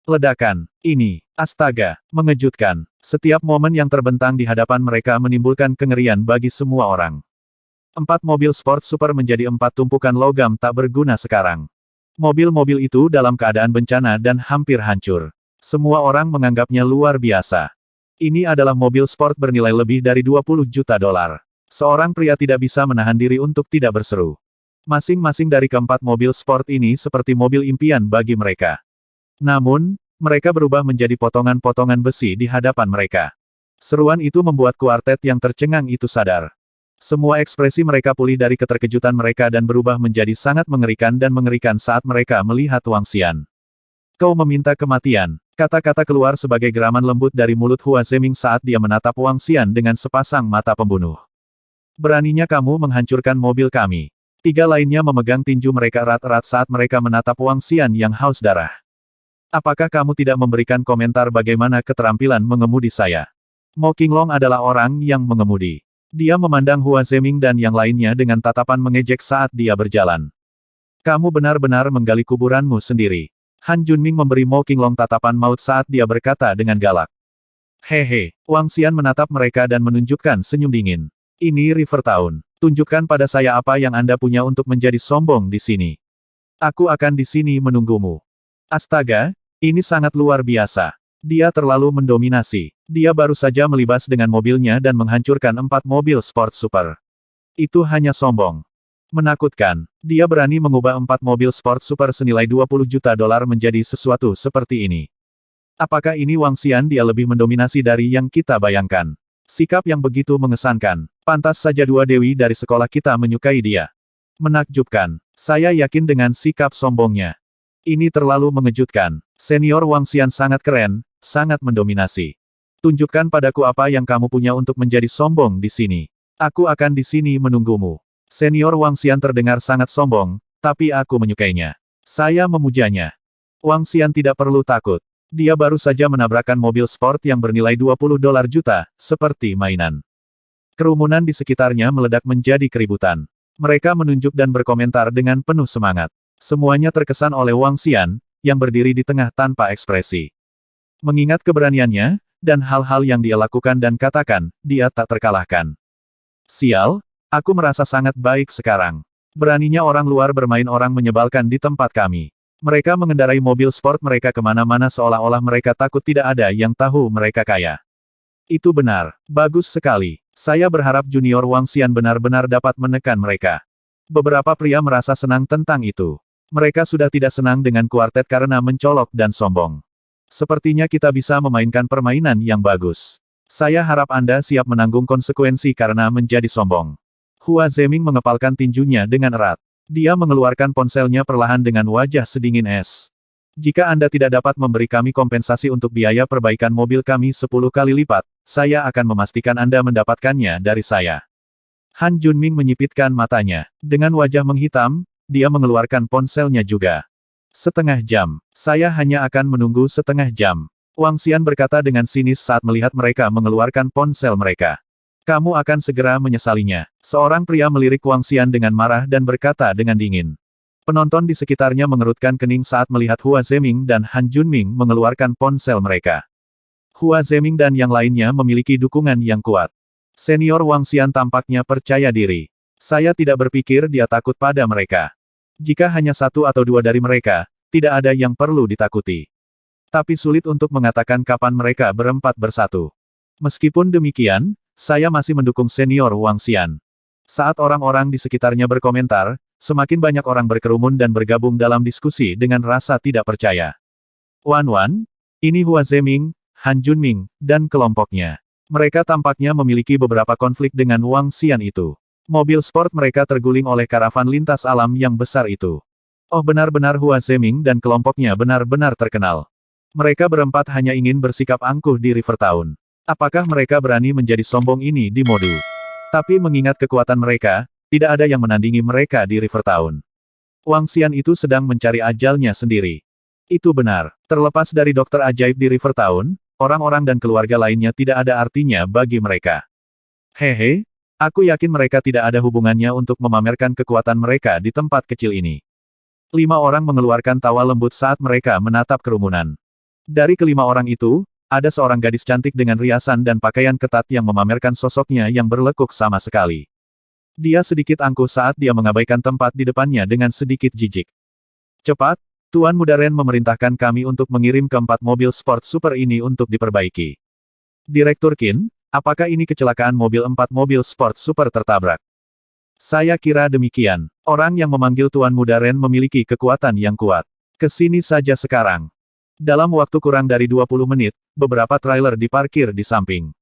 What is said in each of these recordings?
Ledakan. Ini. Astaga. Mengejutkan. Setiap momen yang terbentang di hadapan mereka menimbulkan kengerian bagi semua orang. 4 mobil sport super menjadi 4 tumpukan logam tak berguna sekarang. Mobil-mobil itu dalam keadaan bencana dan hampir hancur. Semua orang menganggapnya luar biasa. Ini adalah mobil sport bernilai lebih dari 20 juta dolar. Seorang pria tidak bisa menahan diri untuk tidak berseru. Masing-masing dari keempat mobil sport ini seperti mobil impian bagi mereka. Namun, mereka berubah menjadi potongan-potongan besi di hadapan mereka. Seruan itu membuat kuartet yang tercengang itu sadar. Semua ekspresi mereka pulih dari keterkejutan mereka dan berubah menjadi sangat mengerikan dan mengerikan saat mereka melihat Wang Xian. Kau meminta kematian. Kata-kata keluar sebagai geraman lembut dari mulut Hua Zeming saat dia menatap Wang Xian dengan sepasang mata pembunuh. Beraninya kamu menghancurkan mobil kami. 3 lainnya memegang tinju mereka erat-erat saat mereka menatap Wang Xian yang haus darah. Apakah kamu tidak memberikan komentar bagaimana keterampilan mengemudi saya? Mo Qinglong adalah orang yang mengemudi. Dia memandang Hua Zeming dan yang lainnya dengan tatapan mengejek saat dia berjalan. Kamu benar-benar menggali kuburanmu sendiri. Han Junming memberi Mo Qinglong tatapan maut saat dia berkata dengan galak. Hehe, Wang Xian menatap mereka dan menunjukkan senyum dingin. Ini River Town. Tunjukkan pada saya apa yang Anda punya untuk menjadi sombong di sini. Aku akan di sini menunggumu. Astaga, ini sangat luar biasa. Dia terlalu mendominasi. Dia baru saja melibas dengan mobilnya dan menghancurkan 4 mobil sport super. Itu hanya sombong. Menakutkan. Dia berani mengubah 4 mobil sport super senilai 20 juta dolar menjadi sesuatu seperti ini. Apakah ini Wang Xian? Dia lebih mendominasi dari yang kita bayangkan. Sikap yang begitu mengesankan. Pantas saja 2 dewi dari sekolah kita menyukai dia. Menakjubkan. Saya yakin dengan sikap sombongnya. Ini terlalu mengejutkan. Senior Wang Xian sangat keren, sangat mendominasi. Tunjukkan padaku apa yang kamu punya untuk menjadi sombong di sini. Aku akan di sini menunggumu. Senior Wang Xian terdengar sangat sombong, tapi aku menyukainya. Saya memujanya. Wang Xian tidak perlu takut. Dia baru saja menabrakkan mobil sport yang bernilai 20 dolar juta, seperti mainan. Kerumunan di sekitarnya meledak menjadi keributan. Mereka menunjuk dan berkomentar dengan penuh semangat. Semuanya terkesan oleh Wang Xian, yang berdiri di tengah tanpa ekspresi. Mengingat keberaniannya, dan hal-hal yang dia lakukan dan katakan, dia tak terkalahkan. Sial, aku merasa sangat baik sekarang. Beraninya orang luar bermain orang menyebalkan di tempat kami. Mereka mengendarai mobil sport mereka kemana-mana seolah-olah mereka takut tidak ada yang tahu mereka kaya. Itu benar. Bagus sekali. Saya berharap junior Wang Xian benar-benar dapat menekan mereka. Beberapa pria merasa senang tentang itu. Mereka sudah tidak senang dengan kuartet karena mencolok dan sombong. Sepertinya kita bisa memainkan permainan yang bagus. Saya harap Anda siap menanggung konsekuensi karena menjadi sombong. Hua Zeming mengepalkan tinjunya dengan erat. Dia mengeluarkan ponselnya perlahan dengan wajah sedingin es. Jika Anda tidak dapat memberi kami kompensasi untuk biaya perbaikan mobil kami 10 kali lipat, saya akan memastikan Anda mendapatkannya dari saya. Han Junming menyipitkan matanya. Dengan wajah menghitam, dia mengeluarkan ponselnya juga. Setengah jam. Saya hanya akan menunggu setengah jam. Wang Xian berkata dengan sinis saat melihat mereka mengeluarkan ponsel mereka. Kamu akan segera menyesalinya. Seorang pria melirik Wang Xian dengan marah dan berkata dengan dingin. Penonton di sekitarnya mengerutkan kening saat melihat Hua Zeming dan Han Junming mengeluarkan ponsel mereka. Hua Zeming dan yang lainnya memiliki dukungan yang kuat. Senior Wang Xian tampaknya percaya diri. Saya tidak berpikir dia takut pada mereka. Jika hanya 1 atau 2 dari mereka, tidak ada yang perlu ditakuti. Tapi sulit untuk mengatakan kapan mereka berempat bersatu. Meskipun demikian, saya masih mendukung senior Wang Xian. Saat orang-orang di sekitarnya berkomentar, semakin banyak orang berkerumun dan bergabung dalam diskusi dengan rasa tidak percaya. Wan, ini Hua Zeming, Han Junming, dan kelompoknya. Mereka tampaknya memiliki beberapa konflik dengan Wang Xian itu. Mobil sport mereka terguling oleh karavan lintas alam yang besar itu. Oh benar-benar Hua Zeming dan kelompoknya benar-benar terkenal. Mereka berempat hanya ingin bersikap angkuh di River Town. Apakah mereka berani menjadi sombong ini di Modu? Tapi mengingat kekuatan mereka, tidak ada yang menandingi mereka di River Town. Wang Xian itu sedang mencari ajalnya sendiri. Itu benar. Terlepas dari dokter ajaib di River Town, orang-orang dan keluarga lainnya tidak ada artinya bagi mereka. Hehe, aku yakin mereka tidak ada hubungannya untuk memamerkan kekuatan mereka di tempat kecil ini. 5 orang mengeluarkan tawa lembut saat mereka menatap kerumunan. Dari kelima orang itu, ada seorang gadis cantik dengan riasan dan pakaian ketat yang memamerkan sosoknya yang berlekuk sama sekali. Dia sedikit angkuh saat dia mengabaikan tempat di depannya dengan sedikit jijik. Cepat, Tuan Muda Ren memerintahkan kami untuk mengirim keempat mobil sport super ini untuk diperbaiki. Direktur Qin, apakah ini kecelakaan empat mobil sport super tertabrak? Saya kira demikian. Orang yang memanggil Tuan Muda Ren memiliki kekuatan yang kuat. Kesini saja sekarang. Dalam waktu kurang dari 20 menit, beberapa trailer diparkir di samping.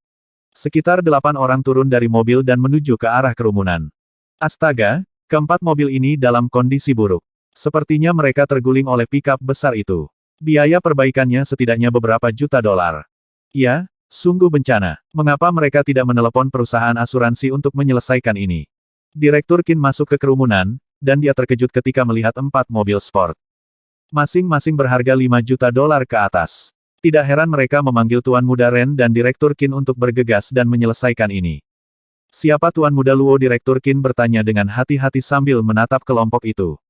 Sekitar 8 orang turun dari mobil dan menuju ke arah kerumunan. Astaga, keempat mobil ini dalam kondisi buruk. Sepertinya mereka terguling oleh pickup besar itu. Biaya perbaikannya setidaknya beberapa juta dolar. Ya, sungguh bencana. Mengapa mereka tidak menelepon perusahaan asuransi untuk menyelesaikan ini? Direktur Qin masuk ke kerumunan, dan dia terkejut ketika melihat 4 mobil sport. Masing-masing berharga 5 juta dolar ke atas. Tidak heran mereka memanggil Tuan Muda Ren dan Direktur Qin untuk bergegas dan menyelesaikan ini. Siapa Tuan Muda Luo? Direktur Qin bertanya dengan hati-hati sambil menatap kelompok itu.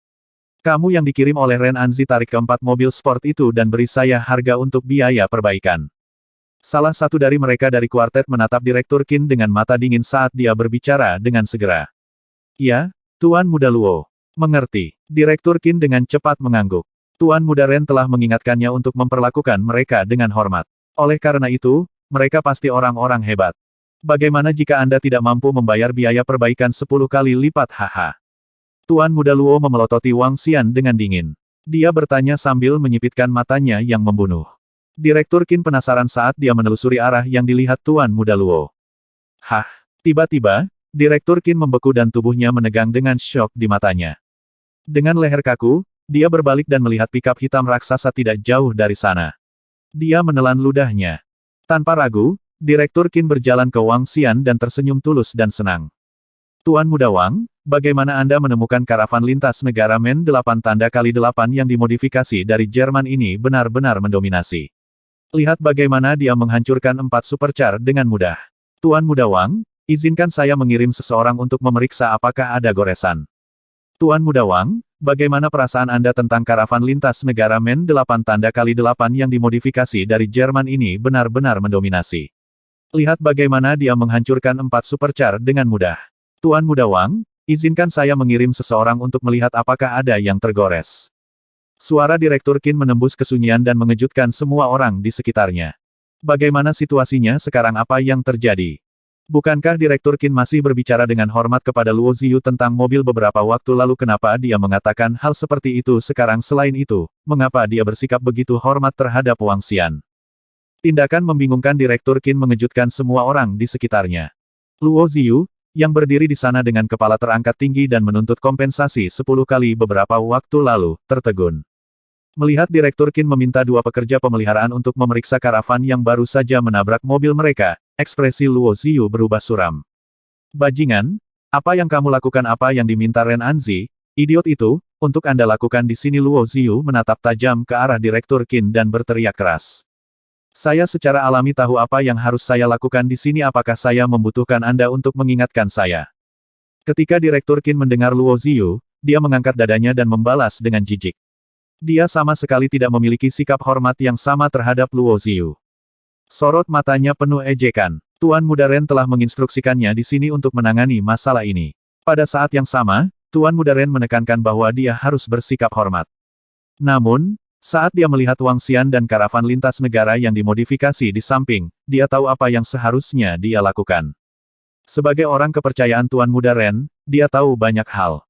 Kamu yang dikirim oleh Ren Anzi, tarik keempat mobil sport itu dan beri saya harga untuk biaya perbaikan. Salah satu dari mereka dari kuartet menatap Direktur Qin dengan mata dingin saat dia berbicara dengan segera. Ya, Tuan Muda Luo. Mengerti. Direktur Qin dengan cepat mengangguk. Tuan Muda Ren telah mengingatkannya untuk memperlakukan mereka dengan hormat. Oleh karena itu, mereka pasti orang-orang hebat. Bagaimana jika Anda tidak mampu membayar biaya perbaikan 10 kali lipat? Haha. Tuan Muda Luo memelototi Wang Xian dengan dingin. Dia bertanya sambil menyipitkan matanya yang membunuh. Direktur Qin penasaran saat dia menelusuri arah yang dilihat Tuan Muda Luo. Hah? Tiba-tiba, Direktur Qin membeku dan tubuhnya menegang dengan syok di matanya. Dengan leher kaku, dia berbalik dan melihat pickup hitam raksasa tidak jauh dari sana. Dia menelan ludahnya. Tanpa ragu, Direktur Qin berjalan ke Wang Xian dan tersenyum tulus dan senang. Tuan Muda Wang, bagaimana Anda menemukan karavan lintas negara Men 8 tanda kali 8 yang dimodifikasi dari Jerman ini benar-benar mendominasi? Lihat bagaimana dia menghancurkan 4 supercar dengan mudah. Tuan Muda Wang, izinkan saya mengirim seseorang untuk memeriksa apakah ada goresan. Tuan Muda Wang, bagaimana perasaan Anda tentang karavan lintas negara Men 8 tanda kali 8 yang dimodifikasi dari Jerman ini benar-benar mendominasi? Lihat bagaimana dia menghancurkan 4 supercar dengan mudah. Tuan Muda Wang, izinkan saya mengirim seseorang untuk melihat apakah ada yang tergores. Suara Direktur Qin menembus kesunyian dan mengejutkan semua orang di sekitarnya. Bagaimana situasinya sekarang? Apa yang terjadi? Bukankah Direktur Qin masih berbicara dengan hormat kepada Luo Ziyu tentang mobil beberapa waktu lalu? Kenapa dia mengatakan hal seperti itu sekarang? Selain itu, mengapa dia bersikap begitu hormat terhadap Wang Xian? Tindakan membingungkan Direktur Qin mengejutkan semua orang di sekitarnya. Luo Ziyu, yang berdiri di sana dengan kepala terangkat tinggi dan menuntut kompensasi 10 kali beberapa waktu lalu, tertegun. Melihat Direktur Qin meminta 2 pekerja pemeliharaan untuk memeriksa karavan yang baru saja menabrak mobil mereka, ekspresi Luo Ziyu berubah suram. Bajingan, apa yang kamu lakukan? Apa yang diminta Ren Anzi? Idiot itu, untuk Anda lakukan di sini? Luo Ziyu menatap tajam ke arah Direktur Qin dan berteriak keras. Saya secara alami tahu apa yang harus saya lakukan di sini. Apakah saya membutuhkan Anda untuk mengingatkan saya? Ketika Direktur Qin mendengar Luo Ziyu, dia mengangkat dadanya dan membalas dengan jijik. Dia sama sekali tidak memiliki sikap hormat yang sama terhadap Luo Ziyu. Sorot matanya penuh ejekan. Tuan Muda Ren telah menginstruksikannya di sini untuk menangani masalah ini. Pada saat yang sama, Tuan Muda Ren menekankan bahwa dia harus bersikap hormat. Namun, saat dia melihat Wang Xian dan karavan lintas negara yang dimodifikasi di samping, dia tahu apa yang seharusnya dia lakukan. Sebagai orang kepercayaan Tuan Muda Ren, dia tahu banyak hal.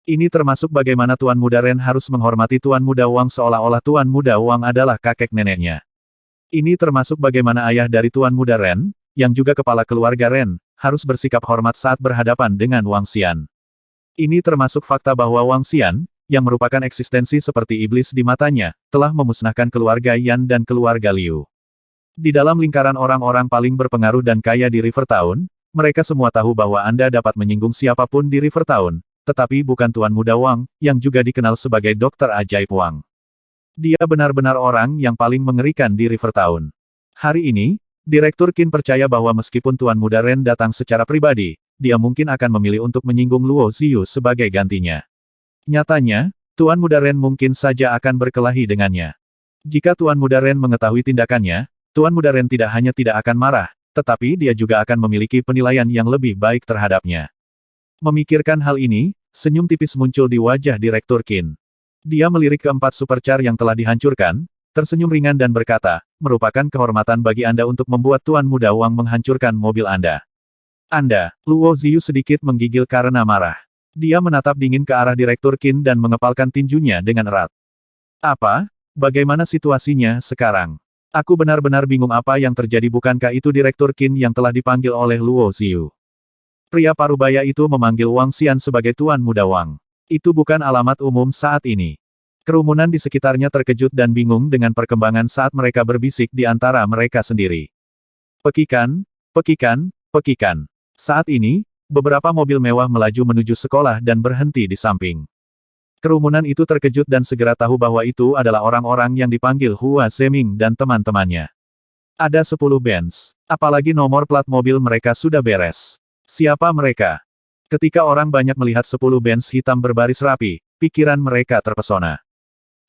Ini termasuk bagaimana Tuan Muda Ren harus menghormati Tuan Muda Wang seolah-olah Tuan Muda Wang adalah kakek neneknya. Ini termasuk bagaimana ayah dari Tuan Muda Ren, yang juga kepala keluarga Ren, harus bersikap hormat saat berhadapan dengan Wang Xian. Ini termasuk fakta bahwa Wang Xian, yang merupakan eksistensi seperti iblis di matanya, telah memusnahkan keluarga Yan dan keluarga Liu. Di dalam lingkaran orang-orang paling berpengaruh dan kaya di River Town, mereka semua tahu bahwa Anda dapat menyinggung siapapun di River Town, tetapi bukan Tuan Muda Wang, yang juga dikenal sebagai Dokter Ajaib Wang. Dia benar-benar orang yang paling mengerikan di River Town. Hari ini, Direktur Qin percaya bahwa meskipun Tuan Muda Ren datang secara pribadi, dia mungkin akan memilih untuk menyinggung Luo Ziyu sebagai gantinya. Nyatanya, Tuan Muda Ren mungkin saja akan berkelahi dengannya. Jika Tuan Muda Ren mengetahui tindakannya, Tuan Muda Ren tidak hanya tidak akan marah, tetapi dia juga akan memiliki penilaian yang lebih baik terhadapnya. Memikirkan hal ini, senyum tipis muncul di wajah Direktur Qin. Dia melirik keempat supercar yang telah dihancurkan, tersenyum ringan dan berkata, merupakan kehormatan bagi Anda untuk membuat Tuan Muda Wang menghancurkan mobil Anda. Anda, Luo Ziyu sedikit menggigil karena marah. Dia menatap dingin ke arah Direktur Qin dan mengepalkan tinjunya dengan erat. Apa? Bagaimana situasinya sekarang? Aku benar-benar bingung apa yang terjadi, bukankah itu Direktur Qin yang telah dipanggil oleh Luo Ziyu? Pria parubaya itu memanggil Wang Xian sebagai Tuan Muda Wang. Itu bukan alamat umum saat ini. Kerumunan di sekitarnya terkejut dan bingung dengan perkembangan saat mereka berbisik di antara mereka sendiri. Pekikan, pekikan, pekikan. Saat ini, beberapa mobil mewah melaju menuju sekolah dan berhenti di samping. Kerumunan itu terkejut dan segera tahu bahwa itu adalah orang-orang yang dipanggil Hua Zeming dan teman-temannya. Ada 10 Benz. Apalagi nomor plat mobil mereka sudah beres. Siapa mereka? Ketika orang banyak melihat 10 Benz hitam berbaris rapi, pikiran mereka terpesona.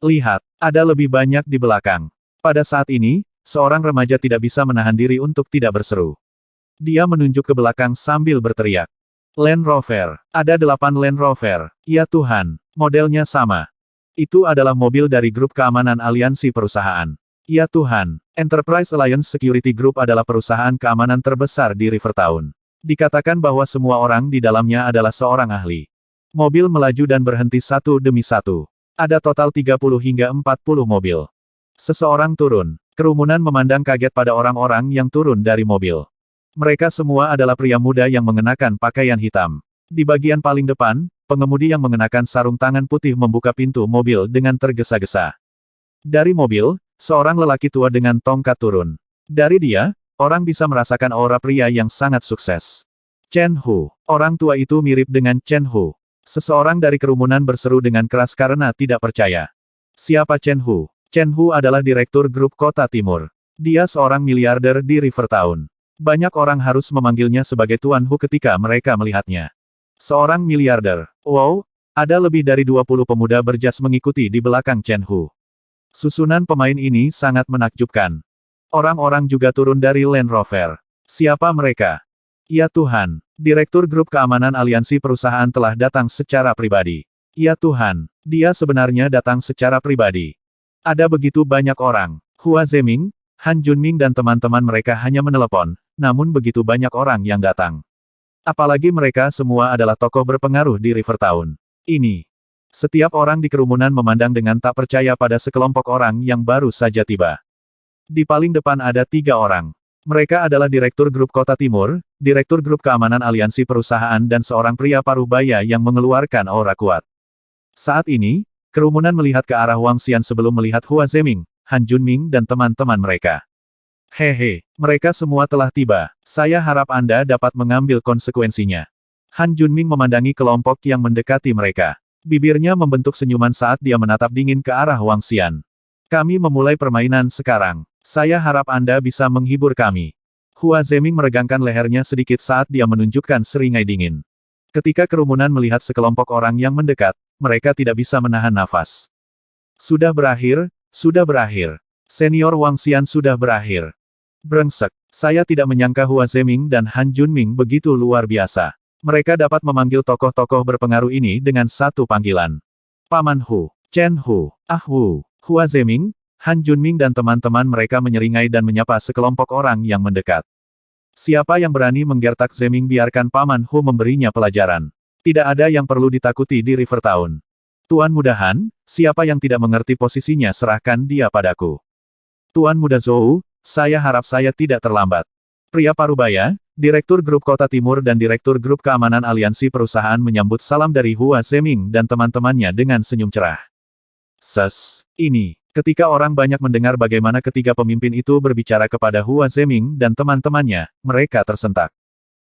Lihat, ada lebih banyak di belakang. Pada saat ini, seorang remaja tidak bisa menahan diri untuk tidak berseru. Dia menunjuk ke belakang sambil berteriak. Land Rover. Ada 8 Land Rover. Ya Tuhan, modelnya sama. Itu adalah mobil dari grup keamanan aliansi perusahaan. Ya Tuhan, Enterprise Alliance Security Group adalah perusahaan keamanan terbesar di Rivertown. Dikatakan bahwa semua orang di dalamnya adalah seorang ahli. Mobil melaju dan berhenti satu demi satu. Ada total 30 hingga 40 mobil. Seseorang turun. Kerumunan memandang kaget pada orang-orang yang turun dari mobil. Mereka semua adalah pria muda yang mengenakan pakaian hitam. Di bagian paling depan, pengemudi yang mengenakan sarung tangan putih membuka pintu mobil dengan tergesa-gesa. Dari mobil, seorang lelaki tua dengan tongkat turun. Dari dia, orang bisa merasakan aura pria yang sangat sukses. Chen Hu. Orang tua itu mirip dengan Chen Hu. Seseorang dari kerumunan berseru dengan keras karena tidak percaya. Siapa Chen Hu? Chen Hu adalah direktur grup Kota Timur. Dia seorang miliarder di Rivertown. Banyak orang harus memanggilnya sebagai Tuan Hu ketika mereka melihatnya. Seorang miliarder. Wow, ada lebih dari 20 pemuda berjas mengikuti di belakang Chen Hu. Susunan pemain ini sangat menakjubkan. Orang-orang juga turun dari Land Rover. Siapa mereka? Ya Tuhan, Direktur Grup Keamanan Aliansi Perusahaan telah datang secara pribadi. Ya Tuhan, dia sebenarnya datang secara pribadi. Ada begitu banyak orang. Hua Zeming, Han Junming dan teman-teman mereka hanya menelepon, namun begitu banyak orang yang datang. Apalagi mereka semua adalah tokoh berpengaruh di Rivertown. Ini. Setiap orang di kerumunan memandang dengan tak percaya pada sekelompok orang yang baru saja tiba. Di paling depan ada 3 orang. Mereka adalah Direktur Grup Kota Timur, Direktur Grup Keamanan Aliansi Perusahaan dan seorang pria parubaya yang mengeluarkan aura kuat. Saat ini, kerumunan melihat ke arah Wang Xian sebelum melihat Hua Zeming, Han Junming dan teman-teman mereka. Hehe, mereka semua telah tiba. Saya harap Anda dapat mengambil konsekuensinya. Han Junming memandangi kelompok yang mendekati mereka. Bibirnya membentuk senyuman saat dia menatap dingin ke arah Wang Xian. Kami memulai permainan sekarang. Saya harap Anda bisa menghibur kami. Hua Zeming meregangkan lehernya sedikit saat dia menunjukkan seringai dingin. Ketika kerumunan melihat sekelompok orang yang mendekat, mereka tidak bisa menahan nafas. Sudah berakhir, sudah berakhir. Senior Wang Xian sudah berakhir. Brengsek, saya tidak menyangka Hua Zeming dan Han Junming begitu luar biasa. Mereka dapat memanggil tokoh-tokoh berpengaruh ini dengan satu panggilan. Paman Hu, Chen Hu, Ah Wu, Hua Zeming, Han Junming dan teman-teman mereka menyeringai dan menyapa sekelompok orang yang mendekat. Siapa yang berani menggertak Zeming, biarkan Paman Hu memberinya pelajaran. Tidak ada yang perlu ditakuti di Rivertown. Tuan Muda Han, siapa yang tidak mengerti posisinya serahkan dia padaku. Tuan Muda Zhou, saya harap saya tidak terlambat. Pria parubaya, Direktur Grup Kota Timur dan Direktur Grup Keamanan Aliansi Perusahaan menyambut salam dari Hua Zeming dan teman-temannya dengan senyum cerah. Ini. Ketika orang banyak mendengar bagaimana ketiga pemimpin itu berbicara kepada Hua Zeming dan teman-temannya, mereka tersentak.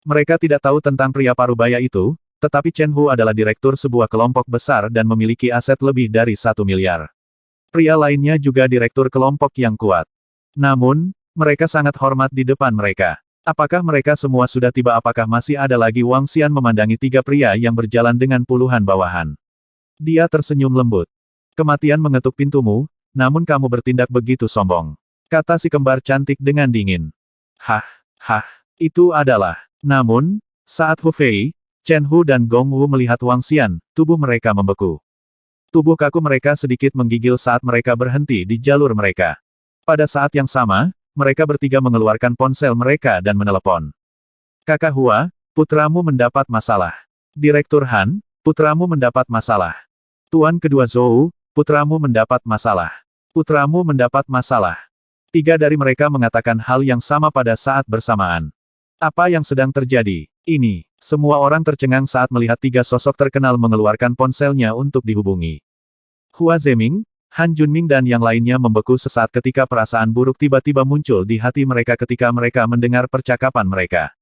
Mereka tidak tahu tentang pria parubaya itu, tetapi Chen Hu adalah direktur sebuah kelompok besar dan memiliki aset lebih dari 1 miliar. Pria lainnya juga direktur kelompok yang kuat. Namun, mereka sangat hormat di depan mereka. Apakah mereka semua sudah tiba? Apakah masih ada lagi? Wang Xian memandangi 3 pria yang berjalan dengan puluhan bawahan. Dia tersenyum lembut. Kematian mengetuk pintumu, namun kamu bertindak begitu sombong. Kata si kembar cantik dengan dingin. Hah, hah, itu adalah. Namun, saat Hu Fei, Chen Hu dan Gong Wu melihat Wang Xian, tubuh mereka membeku. Tubuh kaku mereka sedikit menggigil saat mereka berhenti di jalur mereka. Pada saat yang sama, mereka bertiga mengeluarkan ponsel mereka dan menelepon. Kakak Hua, putramu mendapat masalah. Direktur Han, putramu mendapat masalah. Tuan kedua Zhou, putramu mendapat masalah. Putramu mendapat masalah. Tiga dari mereka mengatakan hal yang sama pada saat bersamaan. Apa yang sedang terjadi? Ini. Semua orang tercengang saat melihat tiga sosok terkenal mengeluarkan ponselnya untuk dihubungi. Hua Zeming, Han Junming dan yang lainnya membeku sesaat ketika perasaan buruk tiba-tiba muncul di hati mereka ketika mereka mendengar percakapan mereka.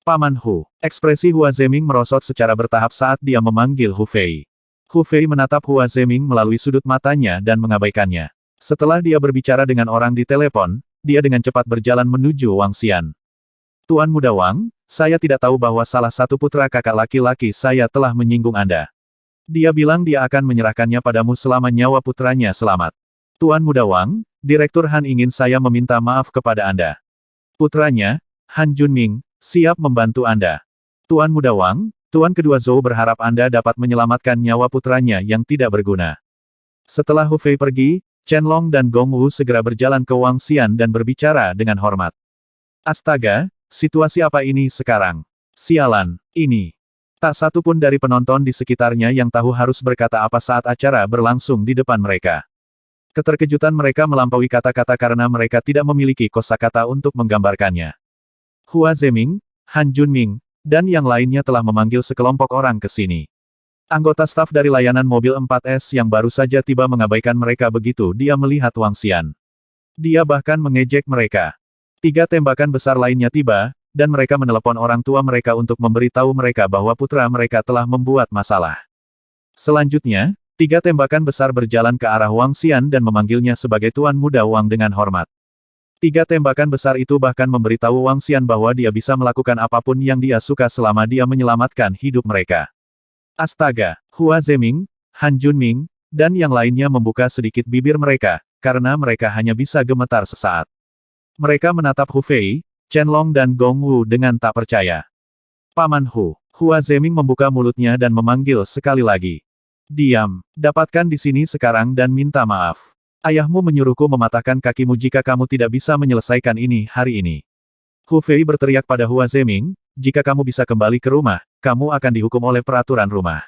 Paman Hu. Ekspresi Hua Zeming merosot secara bertahap saat dia memanggil Hu Fei. Hu Fei menatap Hua Zeming melalui sudut matanya dan mengabaikannya. Setelah dia berbicara dengan orang di telepon, dia dengan cepat berjalan menuju Wang Xian. Tuan Muda Wang, saya tidak tahu bahwa salah satu putra kakak laki-laki saya telah menyinggung Anda. Dia bilang dia akan menyerahkannya padamu selama nyawa putranya selamat. Tuan Muda Wang, Direktur Han ingin saya meminta maaf kepada Anda. Putranya, Han Junming, siap membantu Anda. Tuan Muda Wang, Tuan kedua Zhou berharap Anda dapat menyelamatkan nyawa putranya yang tidak berguna. Setelah Hu Fei pergi, Chen Long dan Gong Wu segera berjalan ke Wang Xian dan berbicara dengan hormat. Astaga, situasi apa ini sekarang? Sialan, ini. Tak satu pun dari penonton di sekitarnya yang tahu harus berkata apa saat acara berlangsung di depan mereka. Keterkejutan mereka melampaui kata-kata karena mereka tidak memiliki kosakata untuk menggambarkannya. Hua Zeming, Han Junming, dan yang lainnya telah memanggil sekelompok orang ke sini. Anggota staf dari layanan mobil 4S yang baru saja tiba mengabaikan mereka begitu dia melihat Wang Xian. Dia bahkan mengejek mereka. 3 tembakan besar lainnya tiba, dan mereka menelepon orang tua mereka untuk memberitahu mereka bahwa putra mereka telah membuat masalah. Selanjutnya, 3 tembakan besar berjalan ke arah Wang Xian dan memanggilnya sebagai Tuan Muda Wang dengan hormat. 3 tembakan besar itu bahkan memberitahu Wang Xian bahwa dia bisa melakukan apapun yang dia suka selama dia menyelamatkan hidup mereka. Astaga, Hua Zeming, Han Junming, dan yang lainnya membuka sedikit bibir mereka, karena mereka hanya bisa gemetar sesaat. Mereka menatap Hu Fei, Chen Long dan Gong Wu dengan tak percaya. Paman Hu. Hua Zeming membuka mulutnya dan memanggil sekali lagi. Diam, dapatkan di sini sekarang dan minta maaf. Ayahmu menyuruhku mematahkan kakimu jika kamu tidak bisa menyelesaikan ini hari ini. Hu Fei berteriak pada Hua Zeming, jika kamu bisa kembali ke rumah, kamu akan dihukum oleh peraturan rumah.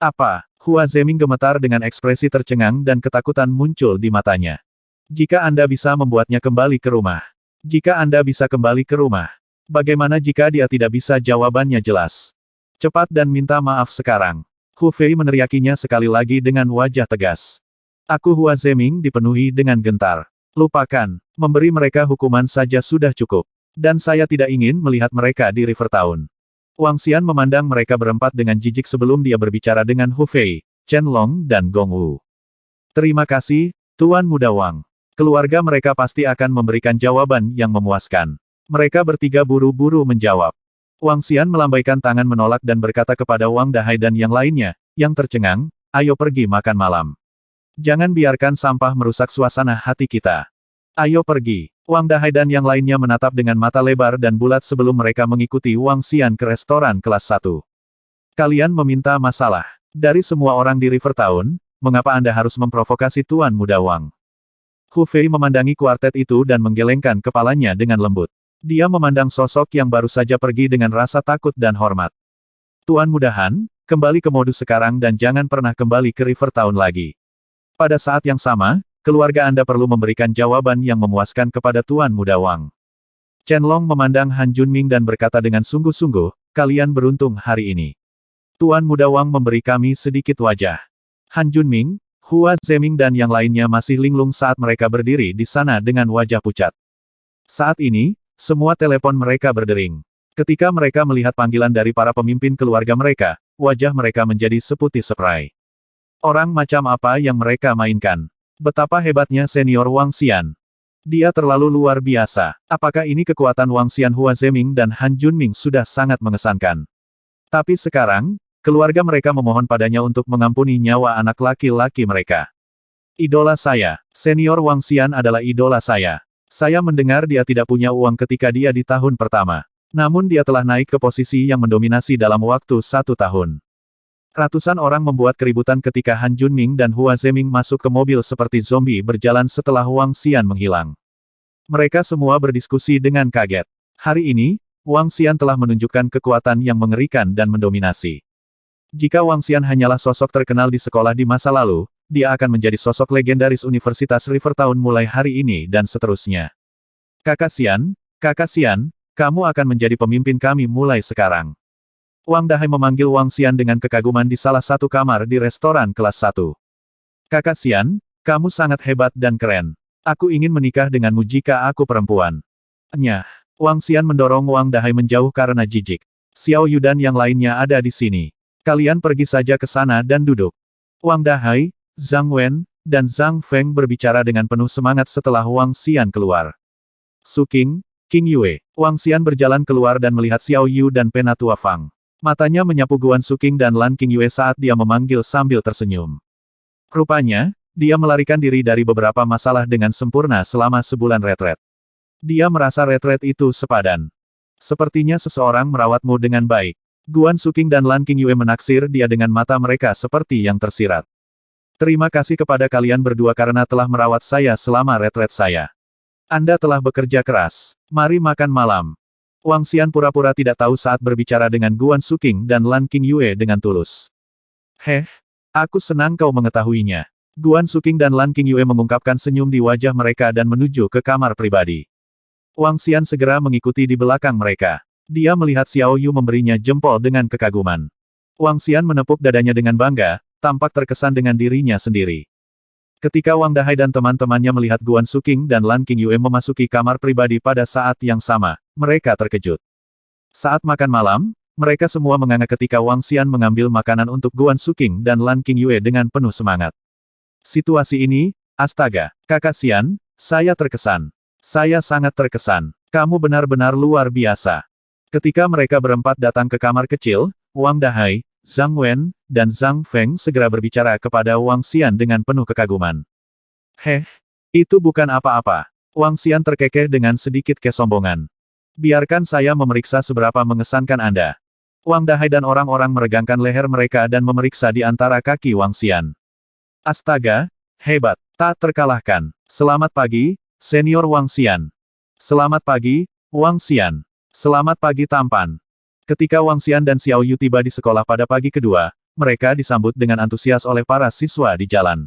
Apa? Hua Zeming gemetar dengan ekspresi tercengang dan ketakutan muncul di matanya. Jika Anda bisa membuatnya kembali ke rumah. Jika Anda bisa kembali ke rumah. Bagaimana jika dia tidak bisa? Jawabannya jelas. Cepat dan minta maaf sekarang. Hu Fei meneriakinya sekali lagi dengan wajah tegas. Aku Hua Zeming dipenuhi dengan gentar. Lupakan, memberi mereka hukuman saja sudah cukup. Dan saya tidak ingin melihat mereka di River Town. Wang Xian memandang mereka berempat dengan jijik sebelum dia berbicara dengan Hu Fei, Chen Long dan Gong Wu. Terima kasih, Tuan Muda Wang. Keluarga mereka pasti akan memberikan jawaban yang memuaskan. Mereka bertiga buru-buru menjawab. Wang Xian melambaikan tangan menolak dan berkata kepada Wang Dahai dan yang lainnya, yang tercengang, ayo pergi makan malam. Jangan biarkan sampah merusak suasana hati kita. Ayo pergi. Wang Dahai dan yang lainnya menatap dengan mata lebar dan bulat sebelum mereka mengikuti Wang Xian ke restoran kelas 1. Kalian meminta masalah. Dari semua orang di River Town, mengapa Anda harus memprovokasi Tuan Muda Wang? Hu Fei memandangi kuartet itu dan menggelengkan kepalanya dengan lembut. Dia memandang sosok yang baru saja pergi dengan rasa takut dan hormat. Tuan Muda Han, kembali ke modus sekarang dan jangan pernah kembali ke River Town lagi. Pada saat yang sama, keluarga Anda perlu memberikan jawaban yang memuaskan kepada Tuan Muda Wang. Chen Long memandang Han Junming dan berkata dengan sungguh-sungguh, kalian beruntung hari ini. Tuan Muda Wang memberi kami sedikit wajah. Han Junming, Hua Zeming dan yang lainnya masih linglung saat mereka berdiri di sana dengan wajah pucat. Saat ini, semua telepon mereka berdering. Ketika mereka melihat panggilan dari para pemimpin keluarga mereka, wajah mereka menjadi seputih seprai. Orang macam apa yang mereka mainkan? Betapa hebatnya senior Wang Xian. Dia terlalu luar biasa. Apakah ini kekuatan Wang Xian? Hua Zeming dan Han Junming sudah sangat mengesankan. Tapi sekarang, keluarga mereka memohon padanya untuk mengampuni nyawa anak laki-laki mereka. Idola saya. Senior Wang Xian adalah idola saya. Saya mendengar dia tidak punya uang ketika dia di tahun pertama. Namun dia telah naik ke posisi yang mendominasi dalam waktu 1 tahun. Ratusan orang membuat keributan ketika Han Junming dan Hua Zeming masuk ke mobil seperti zombie berjalan setelah Wang Xian menghilang. Mereka semua berdiskusi dengan kaget. Hari ini, Wang Xian telah menunjukkan kekuatan yang mengerikan dan mendominasi. Jika Wang Xian hanyalah sosok terkenal di sekolah di masa lalu, dia akan menjadi sosok legendaris Universitas Rivertown mulai hari ini dan seterusnya. Kakak Xian, kamu akan menjadi pemimpin kami mulai sekarang. Wang Dahai memanggil Wang Xian dengan kekaguman di salah satu kamar di restoran kelas 1. Kakak Xian, kamu sangat hebat dan keren. Aku ingin menikah denganmu jika aku perempuan. Nyah. Wang Xian mendorong Wang Dahai menjauh karena jijik. Xiao Yu dan yang lainnya ada di sini. Kalian pergi saja ke sana dan duduk. Wang Dahai, Zhang Wen, dan Zhang Feng berbicara dengan penuh semangat setelah Wang Xian keluar. Su King, King Yue. Wang Xian berjalan keluar dan melihat Xiao Yu dan Penatua Fang. Matanya menyapu Guan Su King dan Lan King Yue saat dia memanggil sambil tersenyum. Rupanya, dia melarikan diri dari beberapa masalah dengan sempurna selama sebulan retret. Dia merasa retret itu sepadan. Sepertinya seseorang merawatmu dengan baik. Guan Su King dan Lan King Yue menaksir dia dengan mata mereka seperti yang tersirat. Terima kasih kepada kalian berdua karena telah merawat saya selama retret saya. Anda telah bekerja keras. Mari makan malam. Wang Xian pura-pura tidak tahu saat berbicara dengan Guan Su King dan Lan King Yue dengan tulus. Aku senang kau mengetahuinya. Guan Su King dan Lan King Yue mengungkapkan senyum di wajah mereka dan menuju ke kamar pribadi. Wang Xian segera mengikuti di belakang mereka. Dia melihat Xiao Yu memberinya jempol dengan kekaguman. Wang Xian menepuk dadanya dengan bangga, tampak terkesan dengan dirinya sendiri. Ketika Wang Dahai dan teman-temannya melihat Guan Su King dan Lan King Yue memasuki kamar pribadi pada saat yang sama, mereka terkejut. Saat makan malam, mereka semua menganga ketika Wang Xian mengambil makanan untuk Guan Su King dan Lan King Yue dengan penuh semangat. Situasi ini, astaga, Kakak Xian, saya terkesan. Saya sangat terkesan. Kamu benar-benar luar biasa. Ketika mereka berempat datang ke kamar kecil, Wang Dahai, Zhang Wen, dan Zhang Feng segera berbicara kepada Wang Xian dengan penuh kekaguman. Itu bukan apa-apa. Wang Xian terkekeh dengan sedikit kesombongan. Biarkan saya memeriksa seberapa mengesankan Anda. Wang Dahai dan orang-orang meregangkan leher mereka dan memeriksa di antara kaki Wang Xian. Astaga, hebat, tak terkalahkan. Selamat pagi, Senior Wang Xian. Selamat pagi, Wang Xian. Selamat pagi tampan. Ketika Wang Xian dan Xiao Yu tiba di sekolah pada pagi kedua, mereka disambut dengan antusias oleh para siswa di jalan.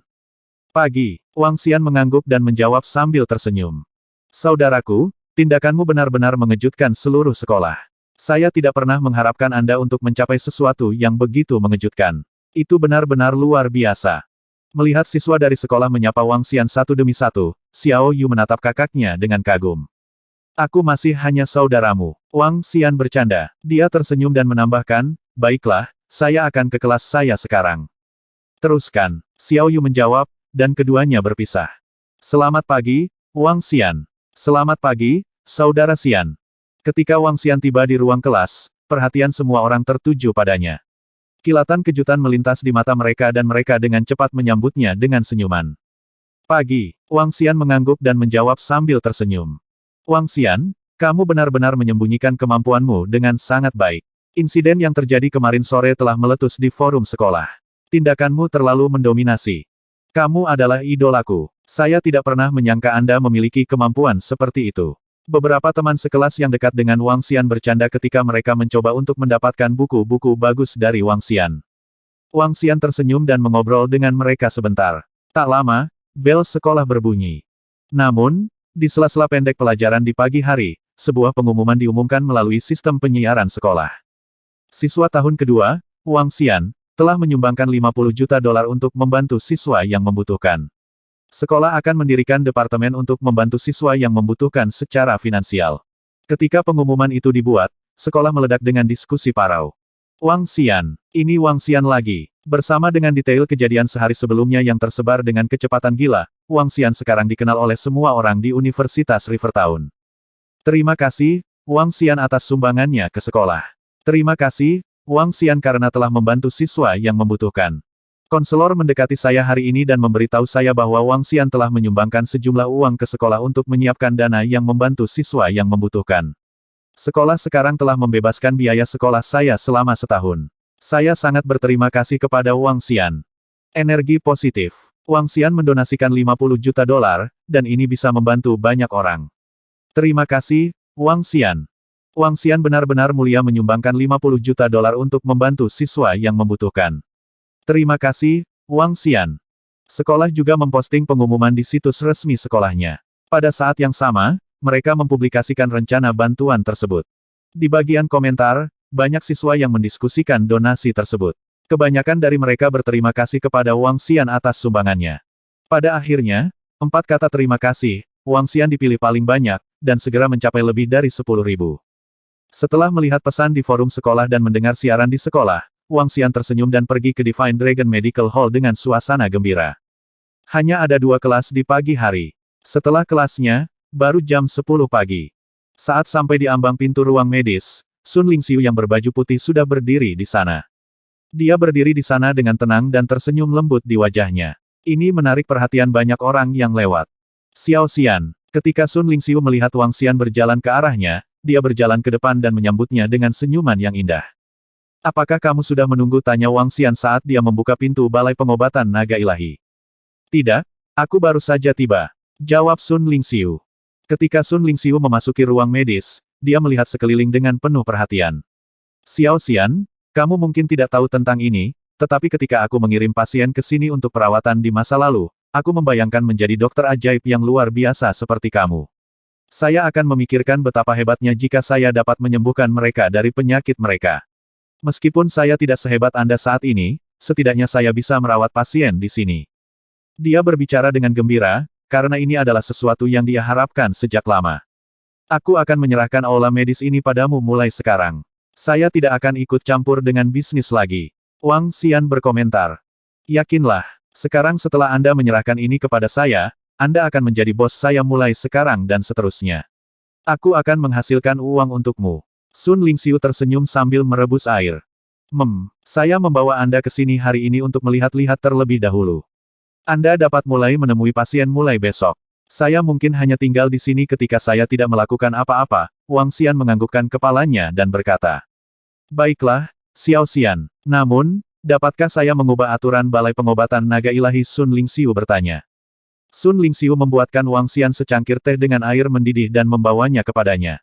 Pagi, Wang Xian mengangguk dan menjawab sambil tersenyum. Saudaraku, tindakanmu benar-benar mengejutkan seluruh sekolah. Saya tidak pernah mengharapkan Anda untuk mencapai sesuatu yang begitu mengejutkan. Itu benar-benar luar biasa. Melihat siswa dari sekolah menyapa Wang Xian satu demi satu, Xiao Yu menatap kakaknya dengan kagum. Aku masih hanya saudaramu. Wang Xian bercanda. Dia tersenyum dan menambahkan, baiklah, saya akan ke kelas saya sekarang. Teruskan. Xiao Yu menjawab, dan keduanya berpisah. Selamat pagi, Wang Xian. Selamat pagi, Saudara Xian. Ketika Wang Xian tiba di ruang kelas, perhatian semua orang tertuju padanya. Kilatan kejutan melintas di mata mereka dan mereka dengan cepat menyambutnya dengan senyuman. Pagi, Wang Xian mengangguk dan menjawab sambil tersenyum. Wang Xian, kamu benar-benar menyembunyikan kemampuanmu dengan sangat baik. Insiden yang terjadi kemarin sore telah meletus di forum sekolah. Tindakanmu terlalu mendominasi. Kamu adalah idolaku. Saya tidak pernah menyangka Anda memiliki kemampuan seperti itu. Beberapa teman sekelas yang dekat dengan Wang Xian bercanda ketika mereka mencoba untuk mendapatkan buku-buku bagus dari Wang Xian. Wang Xian tersenyum dan mengobrol dengan mereka sebentar. Tak lama, bel sekolah berbunyi. Namun, di sela-sela pendek pelajaran di pagi hari, sebuah pengumuman diumumkan melalui sistem penyiaran sekolah. Siswa tahun kedua, Wang Xian, telah menyumbangkan 50 juta dolar untuk membantu siswa yang membutuhkan. Sekolah akan mendirikan departemen untuk membantu siswa yang membutuhkan secara finansial. Ketika pengumuman itu dibuat, sekolah meledak dengan diskusi parau. Wang Xian, ini Wang Xian lagi. Bersama dengan detail kejadian sehari sebelumnya yang tersebar dengan kecepatan gila, Wang Xian sekarang dikenal oleh semua orang di Universitas Rivertown. Terima kasih, Wang Xian atas sumbangannya ke sekolah. Terima kasih, Wang Xian karena telah membantu siswa yang membutuhkan. Konselor mendekati saya hari ini dan memberitahu saya bahwa Wang Xian telah menyumbangkan sejumlah uang ke sekolah untuk menyiapkan dana yang membantu siswa yang membutuhkan. Sekolah sekarang telah membebaskan biaya sekolah saya selama setahun. Saya sangat berterima kasih kepada Wang Xian. Energi positif. Wang Xian mendonasikan 50 juta dolar, dan ini bisa membantu banyak orang. Terima kasih, Wang Xian. Wang Xian benar-benar mulia menyumbangkan 50 juta dolar untuk membantu siswa yang membutuhkan. Terima kasih, Wang Xian. Sekolah juga memposting pengumuman di situs resmi sekolahnya. Pada saat yang sama, mereka mempublikasikan rencana bantuan tersebut. Di bagian komentar, banyak siswa yang mendiskusikan donasi tersebut. Kebanyakan dari mereka berterima kasih kepada Wang Xian atas sumbangannya. Pada akhirnya, 4 kata terima kasih, Wang Xian dipilih paling banyak, dan segera mencapai lebih dari 10.000. Setelah melihat pesan di forum sekolah dan mendengar siaran di sekolah, Wang Xian tersenyum dan pergi ke Divine Dragon Medical Hall dengan suasana gembira. Hanya ada 2 kelas di pagi hari. Setelah kelasnya, baru jam 10 pagi. Saat sampai di ambang pintu ruang medis, Sun Lingxiu yang berbaju putih sudah berdiri di sana. Dia berdiri di sana dengan tenang dan tersenyum lembut di wajahnya. Ini menarik perhatian banyak orang yang lewat. Xiao Xian. Ketika Sun Lingxiu melihat Wang Xian berjalan ke arahnya, dia berjalan ke depan dan menyambutnya dengan senyuman yang indah. Apakah kamu sudah menunggu? Tanya Wang Xian saat dia membuka pintu balai pengobatan naga ilahi. Tidak, aku baru saja tiba. Jawab Sun Lingxiu. Ketika Sun Lingxiu memasuki ruang medis, dia melihat sekeliling dengan penuh perhatian. Xiao Xian, kamu mungkin tidak tahu tentang ini, tetapi ketika aku mengirim pasien ke sini untuk perawatan di masa lalu, aku membayangkan menjadi dokter ajaib yang luar biasa seperti kamu. Saya akan memikirkan betapa hebatnya jika saya dapat menyembuhkan mereka dari penyakit mereka. Meskipun saya tidak sehebat Anda saat ini, setidaknya saya bisa merawat pasien di sini. Dia berbicara dengan gembira, karena ini adalah sesuatu yang dia harapkan sejak lama. Aku akan menyerahkan aula medis ini padamu mulai sekarang. Saya tidak akan ikut campur dengan bisnis lagi. Wang Xian berkomentar. Yakinlah, sekarang setelah Anda menyerahkan ini kepada saya, Anda akan menjadi bos saya mulai sekarang dan seterusnya. Aku akan menghasilkan uang untukmu. Sun Lingxiu tersenyum sambil merebus air. Saya membawa Anda ke sini hari ini untuk melihat-lihat terlebih dahulu. Anda dapat mulai menemui pasien mulai besok. Saya mungkin hanya tinggal di sini ketika saya tidak melakukan apa-apa. Wang Xian menganggukkan kepalanya dan berkata. Baiklah, Xiao Xian. Namun, dapatkah saya mengubah aturan balai pengobatan naga ilahi? Sun Lingxiu bertanya. Sun Lingxiu membuatkan Wang Xian secangkir teh dengan air mendidih dan membawanya kepadanya.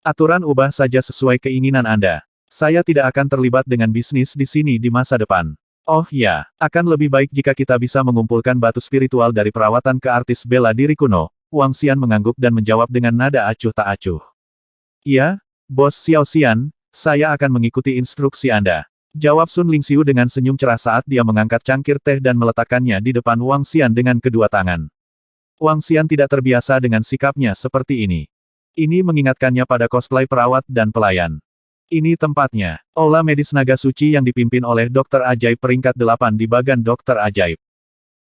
Aturan ubah saja sesuai keinginan Anda. Saya tidak akan terlibat dengan bisnis di sini di masa depan. Oh ya, akan lebih baik jika kita bisa mengumpulkan batu spiritual dari perawatan ke artis bela diri kuno. Wang Xian mengangguk dan menjawab dengan nada acuh tak acuh. Ya, Bos Xiao Xian, saya akan mengikuti instruksi Anda. Jawab Sun Lingxiu dengan senyum cerah saat dia mengangkat cangkir teh dan meletakkannya di depan Wang Xian dengan kedua tangan. Wang Xian tidak terbiasa dengan sikapnya seperti ini. Ini mengingatkannya pada cosplay perawat dan pelayan. Ini tempatnya, Aula Medis Naga Suci yang dipimpin oleh Dokter Ajaib peringkat 8 di bagan Dokter Ajaib.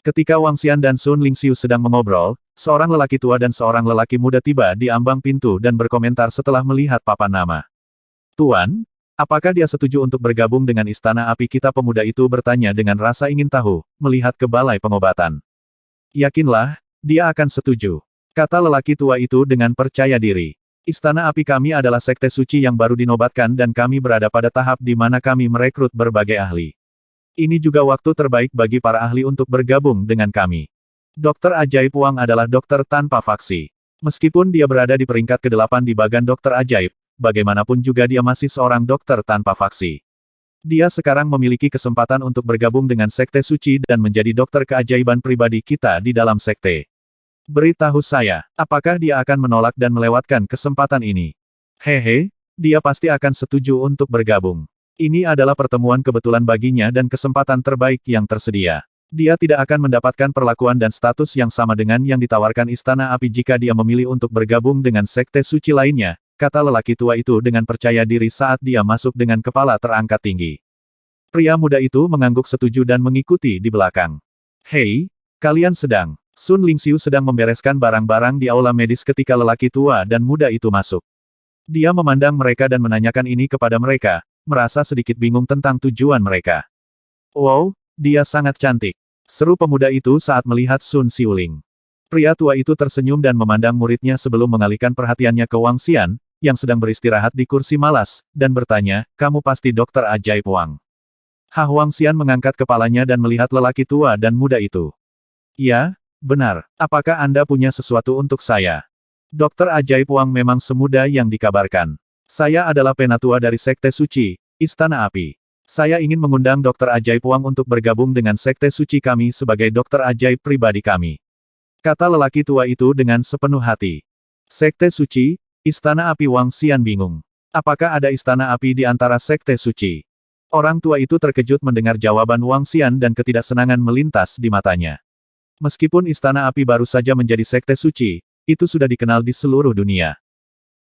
Ketika Wang Xian dan Sun Lingxiu sedang mengobrol, seorang lelaki tua dan seorang lelaki muda tiba di ambang pintu dan berkomentar setelah melihat papan nama. Tuan, apakah dia setuju untuk bergabung dengan Istana Api kita? Pemuda itu bertanya dengan rasa ingin tahu, melihat ke balai pengobatan. Yakinlah, dia akan setuju. Kata lelaki tua itu dengan percaya diri. Istana Api kami adalah sekte suci yang baru dinobatkan dan kami berada pada tahap di mana kami merekrut berbagai ahli. Ini juga waktu terbaik bagi para ahli untuk bergabung dengan kami. Dokter Ajaib Wang adalah dokter tanpa faksi. Meskipun dia berada di peringkat ke-8 di bagan Dokter Ajaib, bagaimanapun juga dia masih seorang dokter tanpa faksi. Dia sekarang memiliki kesempatan untuk bergabung dengan sekte suci dan menjadi dokter keajaiban pribadi kita di dalam sekte. Beritahu saya, apakah dia akan menolak dan melewatkan kesempatan ini? Hehe, dia pasti akan setuju untuk bergabung. Ini adalah pertemuan kebetulan baginya dan kesempatan terbaik yang tersedia. Dia tidak akan mendapatkan perlakuan dan status yang sama dengan yang ditawarkan Istana Api jika dia memilih untuk bergabung dengan sekte suci lainnya, kata lelaki tua itu dengan percaya diri saat dia masuk dengan kepala terangkat tinggi. Pria muda itu mengangguk setuju dan mengikuti di belakang. Hei, kalian sedang... Sun Lingxiu sedang membereskan barang-barang di aula medis ketika lelaki tua dan muda itu masuk. Dia memandang mereka dan menanyakan ini kepada mereka, merasa sedikit bingung tentang tujuan mereka. Wow, dia sangat cantik. Seru pemuda itu saat melihat Sun Xiuling. Pria tua itu tersenyum dan memandang muridnya sebelum mengalihkan perhatiannya ke Wang Xian, yang sedang beristirahat di kursi malas, dan bertanya, kamu pasti dokter ajaib Wang. Wang Xian mengangkat kepalanya dan melihat lelaki tua dan muda itu. Ya, benar. Apakah Anda punya sesuatu untuk saya? Dokter ajaib Wang memang semudah yang dikabarkan. Saya adalah penatua dari Sekte Suci, Istana Api. Saya ingin mengundang Dokter Ajaib Wang untuk bergabung dengan Sekte Suci kami sebagai dokter ajaib pribadi kami. Kata lelaki tua itu dengan sepenuh hati. Sekte Suci, Istana Api. Wang Xian bingung. Apakah ada Istana Api di antara Sekte Suci? Orang tua itu terkejut mendengar jawaban Wang Xian dan ketidaksenangan melintas di matanya. Meskipun Istana Api baru saja menjadi Sekte Suci, itu sudah dikenal di seluruh dunia.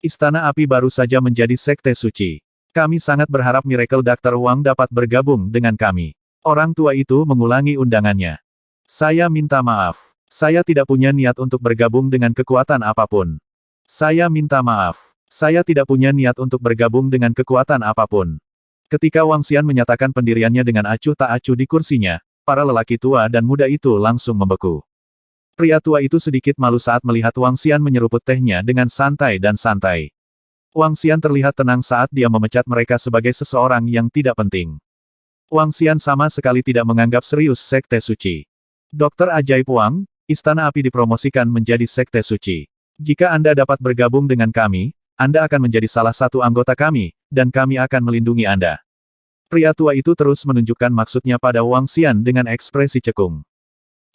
Istana Api baru saja menjadi Sekte Suci. Kami sangat berharap Miracle Dr. Wang dapat bergabung dengan kami. Orang tua itu mengulangi undangannya. Saya minta maaf. Saya tidak punya niat untuk bergabung dengan kekuatan apapun. Saya minta maaf. Saya tidak punya niat untuk bergabung dengan kekuatan apapun. Ketika Wang Xian menyatakan pendiriannya dengan acuh tak acuh di kursinya, para lelaki tua dan muda itu langsung membeku. Pria tua itu sedikit malu saat melihat Wang Xian menyeruput tehnya dengan santai dan santai. Wang Xian terlihat tenang saat dia memecat mereka sebagai seseorang yang tidak penting. Wang Xian sama sekali tidak menganggap serius Sekte Suci. Dokter Ajaib Wang, Istana Api dipromosikan menjadi Sekte Suci. Jika Anda dapat bergabung dengan kami, Anda akan menjadi salah satu anggota kami, dan kami akan melindungi Anda. Pria tua itu terus menunjukkan maksudnya pada Wang Xian dengan ekspresi cekung.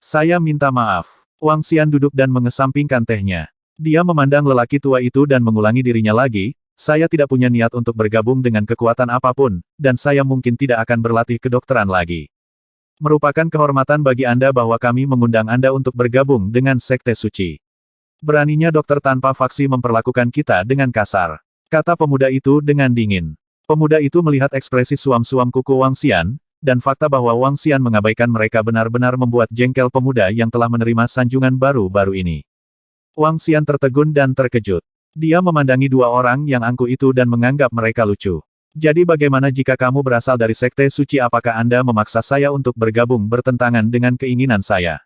Saya minta maaf. Wang Xian duduk dan mengesampingkan tehnya. Dia memandang lelaki tua itu dan mengulangi dirinya lagi, saya tidak punya niat untuk bergabung dengan kekuatan apapun, dan saya mungkin tidak akan berlatih kedokteran lagi. Merupakan kehormatan bagi Anda bahwa kami mengundang Anda untuk bergabung dengan Sekte Suci. Beraninya dokter tanpa faksi memperlakukan kita dengan kasar. Kata pemuda itu dengan dingin. Pemuda itu melihat ekspresi suam-suam kuku Wang Xian, dan fakta bahwa Wang Xian mengabaikan mereka benar-benar membuat jengkel pemuda yang telah menerima sanjungan baru-baru ini. Wang Xian tertegun dan terkejut. Dia memandangi dua orang yang angkuh itu dan menganggap mereka lucu. Jadi bagaimana jika kamu berasal dari Sekte Suci? Apakah Anda memaksa saya untuk bergabung bertentangan dengan keinginan saya?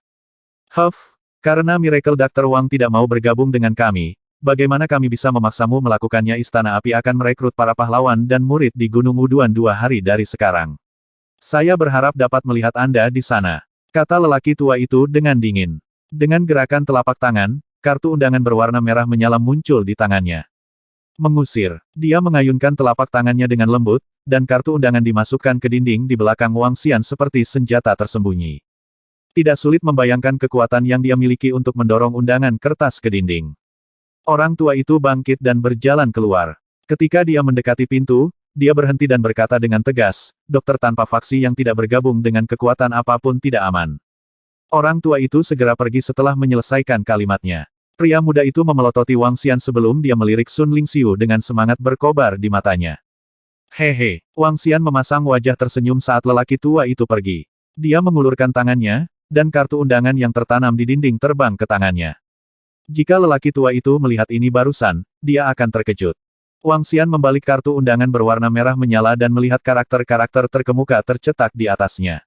Karena Miracle Dr. Wang tidak mau bergabung dengan kami, bagaimana kami bisa memaksamu melakukannya? Istana Api akan merekrut para pahlawan dan murid di Gunung Wuduan 2 hari dari sekarang. Saya berharap dapat melihat Anda di sana, kata lelaki tua itu dengan dingin. Dengan gerakan telapak tangan, kartu undangan berwarna merah menyala muncul di tangannya. Mengusir, dia mengayunkan telapak tangannya dengan lembut, dan kartu undangan dimasukkan ke dinding di belakang Wang Xian seperti senjata tersembunyi. Tidak sulit membayangkan kekuatan yang dia miliki untuk mendorong undangan kertas ke dinding. Orang tua itu bangkit dan berjalan keluar. Ketika dia mendekati pintu, dia berhenti dan berkata dengan tegas, dokter tanpa faksi yang tidak bergabung dengan kekuatan apapun tidak aman. Orang tua itu segera pergi setelah menyelesaikan kalimatnya. Pria muda itu memelototi Wang Xian sebelum dia melirik Sun Lingxiu dengan semangat berkobar di matanya. Hehe, Wang Xian memasang wajah tersenyum saat lelaki tua itu pergi. Dia mengulurkan tangannya, dan kartu undangan yang tertanam di dinding terbang ke tangannya. Jika lelaki tua itu melihat ini barusan, dia akan terkejut. Wang Xian membalik kartu undangan berwarna merah menyala dan melihat karakter-karakter terkemuka tercetak di atasnya.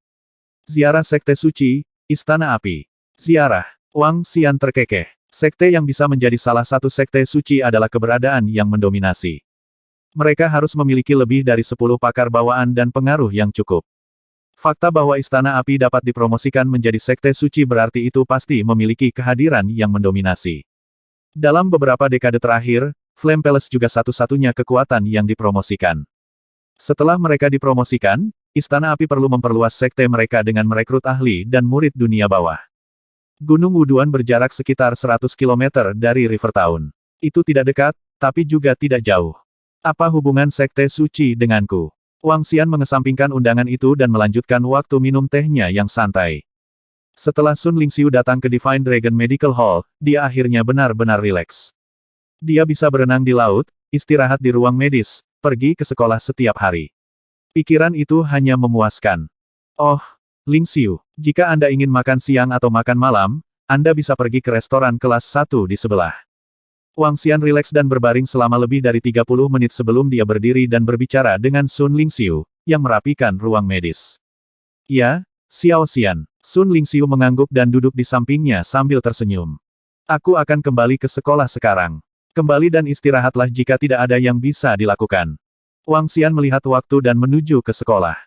Ziarah Sekte Suci, Istana Api. Ziarah. Wang Xian terkekeh. Sekte yang bisa menjadi salah satu sekte suci adalah keberadaan yang mendominasi. Mereka harus memiliki lebih dari 10 pakar bawaan dan pengaruh yang cukup. Fakta bahwa Istana Api dapat dipromosikan menjadi sekte suci berarti itu pasti memiliki kehadiran yang mendominasi. Dalam beberapa dekade terakhir, Flame Palace juga satu-satunya kekuatan yang dipromosikan. Setelah mereka dipromosikan, Istana Api perlu memperluas sekte mereka dengan merekrut ahli dan murid dunia bawah. Gunung Wuduan berjarak sekitar 100 km dari River Town. Itu tidak dekat, tapi juga tidak jauh. Apa hubungan sekte suci denganku? Wang Xian mengesampingkan undangan itu dan melanjutkan waktu minum tehnya yang santai. Setelah Sun Lingxiu datang ke Divine Dragon Medical Hall, dia akhirnya benar-benar rileks. Dia bisa berenang di laut, istirahat di ruang medis, pergi ke sekolah setiap hari. Pikiran itu hanya memuaskan. Oh, Lingxiu, jika Anda ingin makan siang atau makan malam, Anda bisa pergi ke restoran kelas 1 di sebelah. Wang Xian rileks dan berbaring selama lebih dari 30 menit sebelum dia berdiri dan berbicara dengan Sun Lingxiu, yang merapikan ruang medis. Ya, Xiao Xian. Sun Lingxiu mengangguk dan duduk di sampingnya sambil tersenyum. Aku akan kembali ke sekolah sekarang. Kembali dan istirahatlah jika tidak ada yang bisa dilakukan. Wang Xian melihat waktu dan menuju ke sekolah.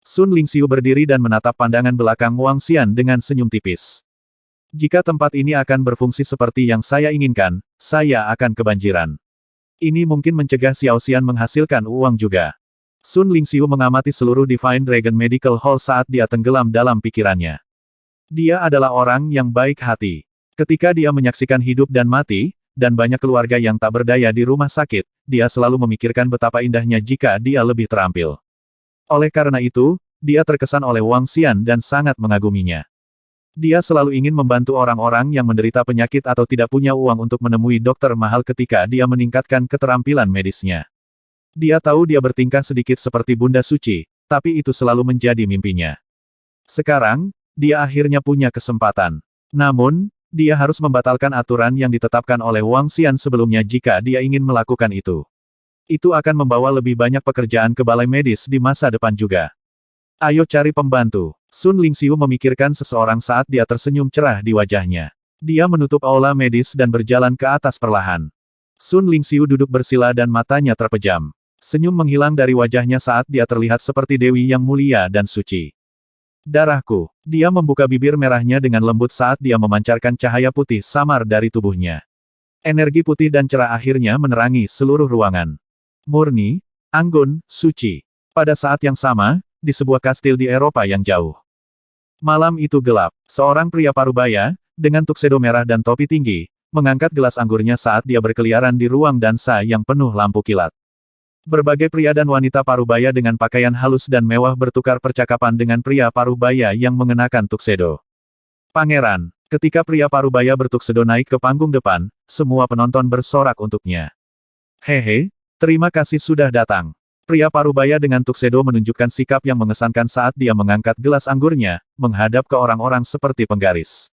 Sun Lingxiu berdiri dan menatap pandangan belakang Wang Xian dengan senyum tipis. Jika tempat ini akan berfungsi seperti yang saya inginkan, saya akan kebanjiran. Ini mungkin mencegah Xiao Xian menghasilkan uang juga. Sun Lingxiu mengamati seluruh Divine Dragon Medical Hall saat dia tenggelam dalam pikirannya. Dia adalah orang yang baik hati. Ketika dia menyaksikan hidup dan mati, dan banyak keluarga yang tak berdaya di rumah sakit, dia selalu memikirkan betapa indahnya jika dia lebih terampil. Oleh karena itu, dia terkesan oleh Wang Xian dan sangat mengaguminya. Dia selalu ingin membantu orang-orang yang menderita penyakit atau tidak punya uang untuk menemui dokter mahal ketika dia meningkatkan keterampilan medisnya. Dia tahu dia bertingkah sedikit seperti Bunda Suci, tapi itu selalu menjadi mimpinya. Sekarang, dia akhirnya punya kesempatan. Namun, dia harus membatalkan aturan yang ditetapkan oleh Wang Xian sebelumnya jika dia ingin melakukan itu. Itu akan membawa lebih banyak pekerjaan ke balai medis di masa depan juga. Ayo cari pembantu. Sun Lingxiu memikirkan seseorang saat dia tersenyum cerah di wajahnya. Dia menutup aula medis dan berjalan ke atas perlahan. Sun Lingxiu duduk bersila dan matanya terpejam. Senyum menghilang dari wajahnya saat dia terlihat seperti dewi yang mulia dan suci. Darahku. Dia membuka bibir merahnya dengan lembut saat dia memancarkan cahaya putih samar dari tubuhnya. Energi putih dan cerah akhirnya menerangi seluruh ruangan. Murni, anggun, suci. Pada saat yang sama, di sebuah kastil di Eropa yang jauh. Malam itu gelap. Seorang pria parubaya, dengan tuxedo merah dan topi tinggi, mengangkat gelas anggurnya saat dia berkeliaran di ruang dansa yang penuh lampu kilat. Berbagai pria dan wanita parubaya dengan pakaian halus dan mewah bertukar percakapan dengan pria parubaya yang mengenakan tuxedo. Pangeran, ketika pria parubaya bertuxedo naik ke panggung depan, semua penonton bersorak untuknya. Hehe, terima kasih sudah datang. Pria parubaya dengan tuxedo menunjukkan sikap yang mengesankan saat dia mengangkat gelas anggurnya, menghadap ke orang-orang seperti penggaris.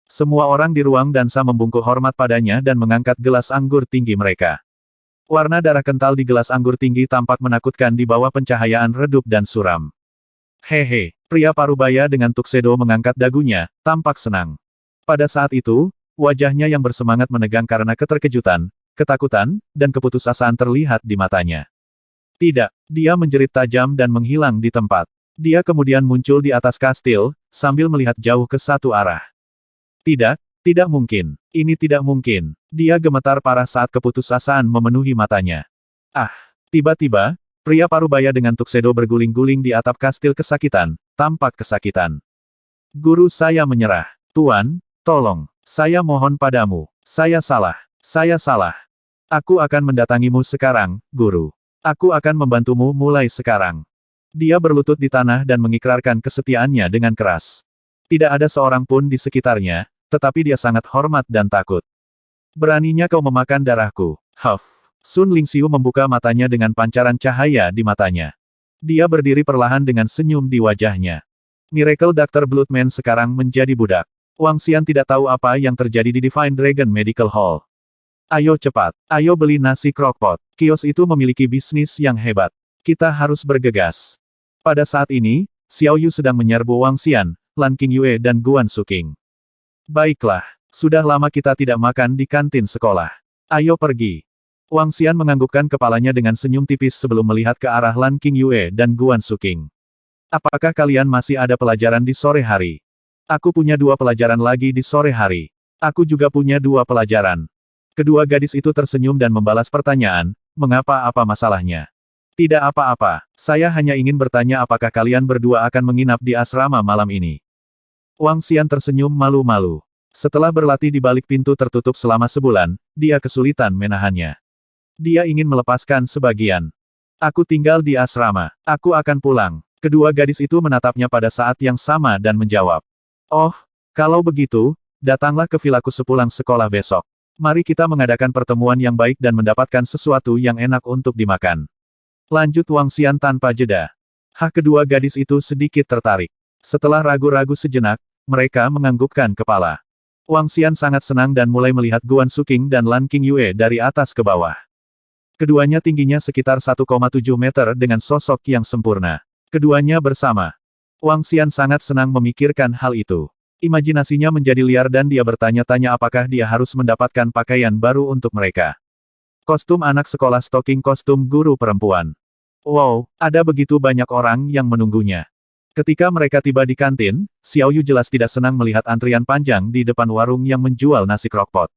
Semua orang di ruang dansa membungkuk hormat padanya dan mengangkat gelas anggur tinggi mereka. Warna darah kental di gelas anggur tinggi tampak menakutkan di bawah pencahayaan redup dan suram. Hehe, pria parubaya dengan tuxedo mengangkat dagunya, tampak senang. Pada saat itu, wajahnya yang bersemangat menegang karena keterkejutan, ketakutan, dan keputusasaan terlihat di matanya. Tidak, dia menjerit tajam dan menghilang di tempat. Dia kemudian muncul di atas kastil, sambil melihat jauh ke satu arah. Tidak, tidak mungkin. Ini tidak mungkin. Dia gemetar parah saat keputusasaan memenuhi matanya. Tiba-tiba, pria parubaya dengan tuxedo berguling-guling di atap kastil kesakitan, tampak kesakitan. Guru saya menyerah. Tuan, tolong. Saya mohon padamu. Saya salah. Saya salah. Aku akan mendatangimu sekarang, guru. Aku akan membantumu mulai sekarang. Dia berlutut di tanah dan mengikrarkan kesetiaannya dengan keras. Tidak ada seorang pun di sekitarnya, tetapi dia sangat hormat dan takut. Beraninya kau memakan darahku. Sun Lingxiu membuka matanya dengan pancaran cahaya di matanya. Dia berdiri perlahan dengan senyum di wajahnya. Miracle Dr. Bloodman sekarang menjadi budak. Wang Xian tidak tahu apa yang terjadi di Divine Dragon Medical Hall. Ayo cepat, ayo beli nasi crockpot. Kios itu memiliki bisnis yang hebat. Kita harus bergegas. Pada saat ini, Xiao Yu sedang menyerbu Wang Xian, Lan Qingyue dan Guan Suking. Baiklah, sudah lama kita tidak makan di kantin sekolah. Ayo pergi. Wang Xian menganggukkan kepalanya dengan senyum tipis sebelum melihat ke arah Lan Qingyue dan Guan Suking. Apakah kalian masih ada pelajaran di sore hari? Aku punya 2 pelajaran lagi di sore hari. Aku juga punya 2 pelajaran. Kedua gadis itu tersenyum dan membalas pertanyaan, apa masalahnya? Tidak apa-apa, saya hanya ingin bertanya apakah kalian berdua akan menginap di asrama malam ini. Wang Xian tersenyum malu-malu. Setelah berlatih di balik pintu tertutup selama sebulan, dia kesulitan menahannya. Dia ingin melepaskan sebagian. Aku tinggal di asrama, aku akan pulang. Kedua gadis itu menatapnya pada saat yang sama dan menjawab. Oh, kalau begitu, datanglah ke vilaku sepulang sekolah besok. Mari kita mengadakan pertemuan yang baik dan mendapatkan sesuatu yang enak untuk dimakan. Lanjut Wang Xian tanpa jeda. Kedua gadis itu sedikit tertarik. Setelah ragu-ragu sejenak, mereka menganggukkan kepala. Wang Xian sangat senang dan mulai melihat Guan Suking dan Lan Qingyue dari atas ke bawah. Keduanya tingginya sekitar 1,7 meter dengan sosok yang sempurna. Keduanya bersama. Wang Xian sangat senang memikirkan hal itu. Imajinasinya menjadi liar dan dia bertanya-tanya apakah dia harus mendapatkan pakaian baru untuk mereka. Kostum anak sekolah stocking kostum guru perempuan. Wow, ada begitu banyak orang yang menunggunya. Ketika mereka tiba di kantin, Xiao Yu jelas tidak senang melihat antrian panjang di depan warung yang menjual nasi crockpot.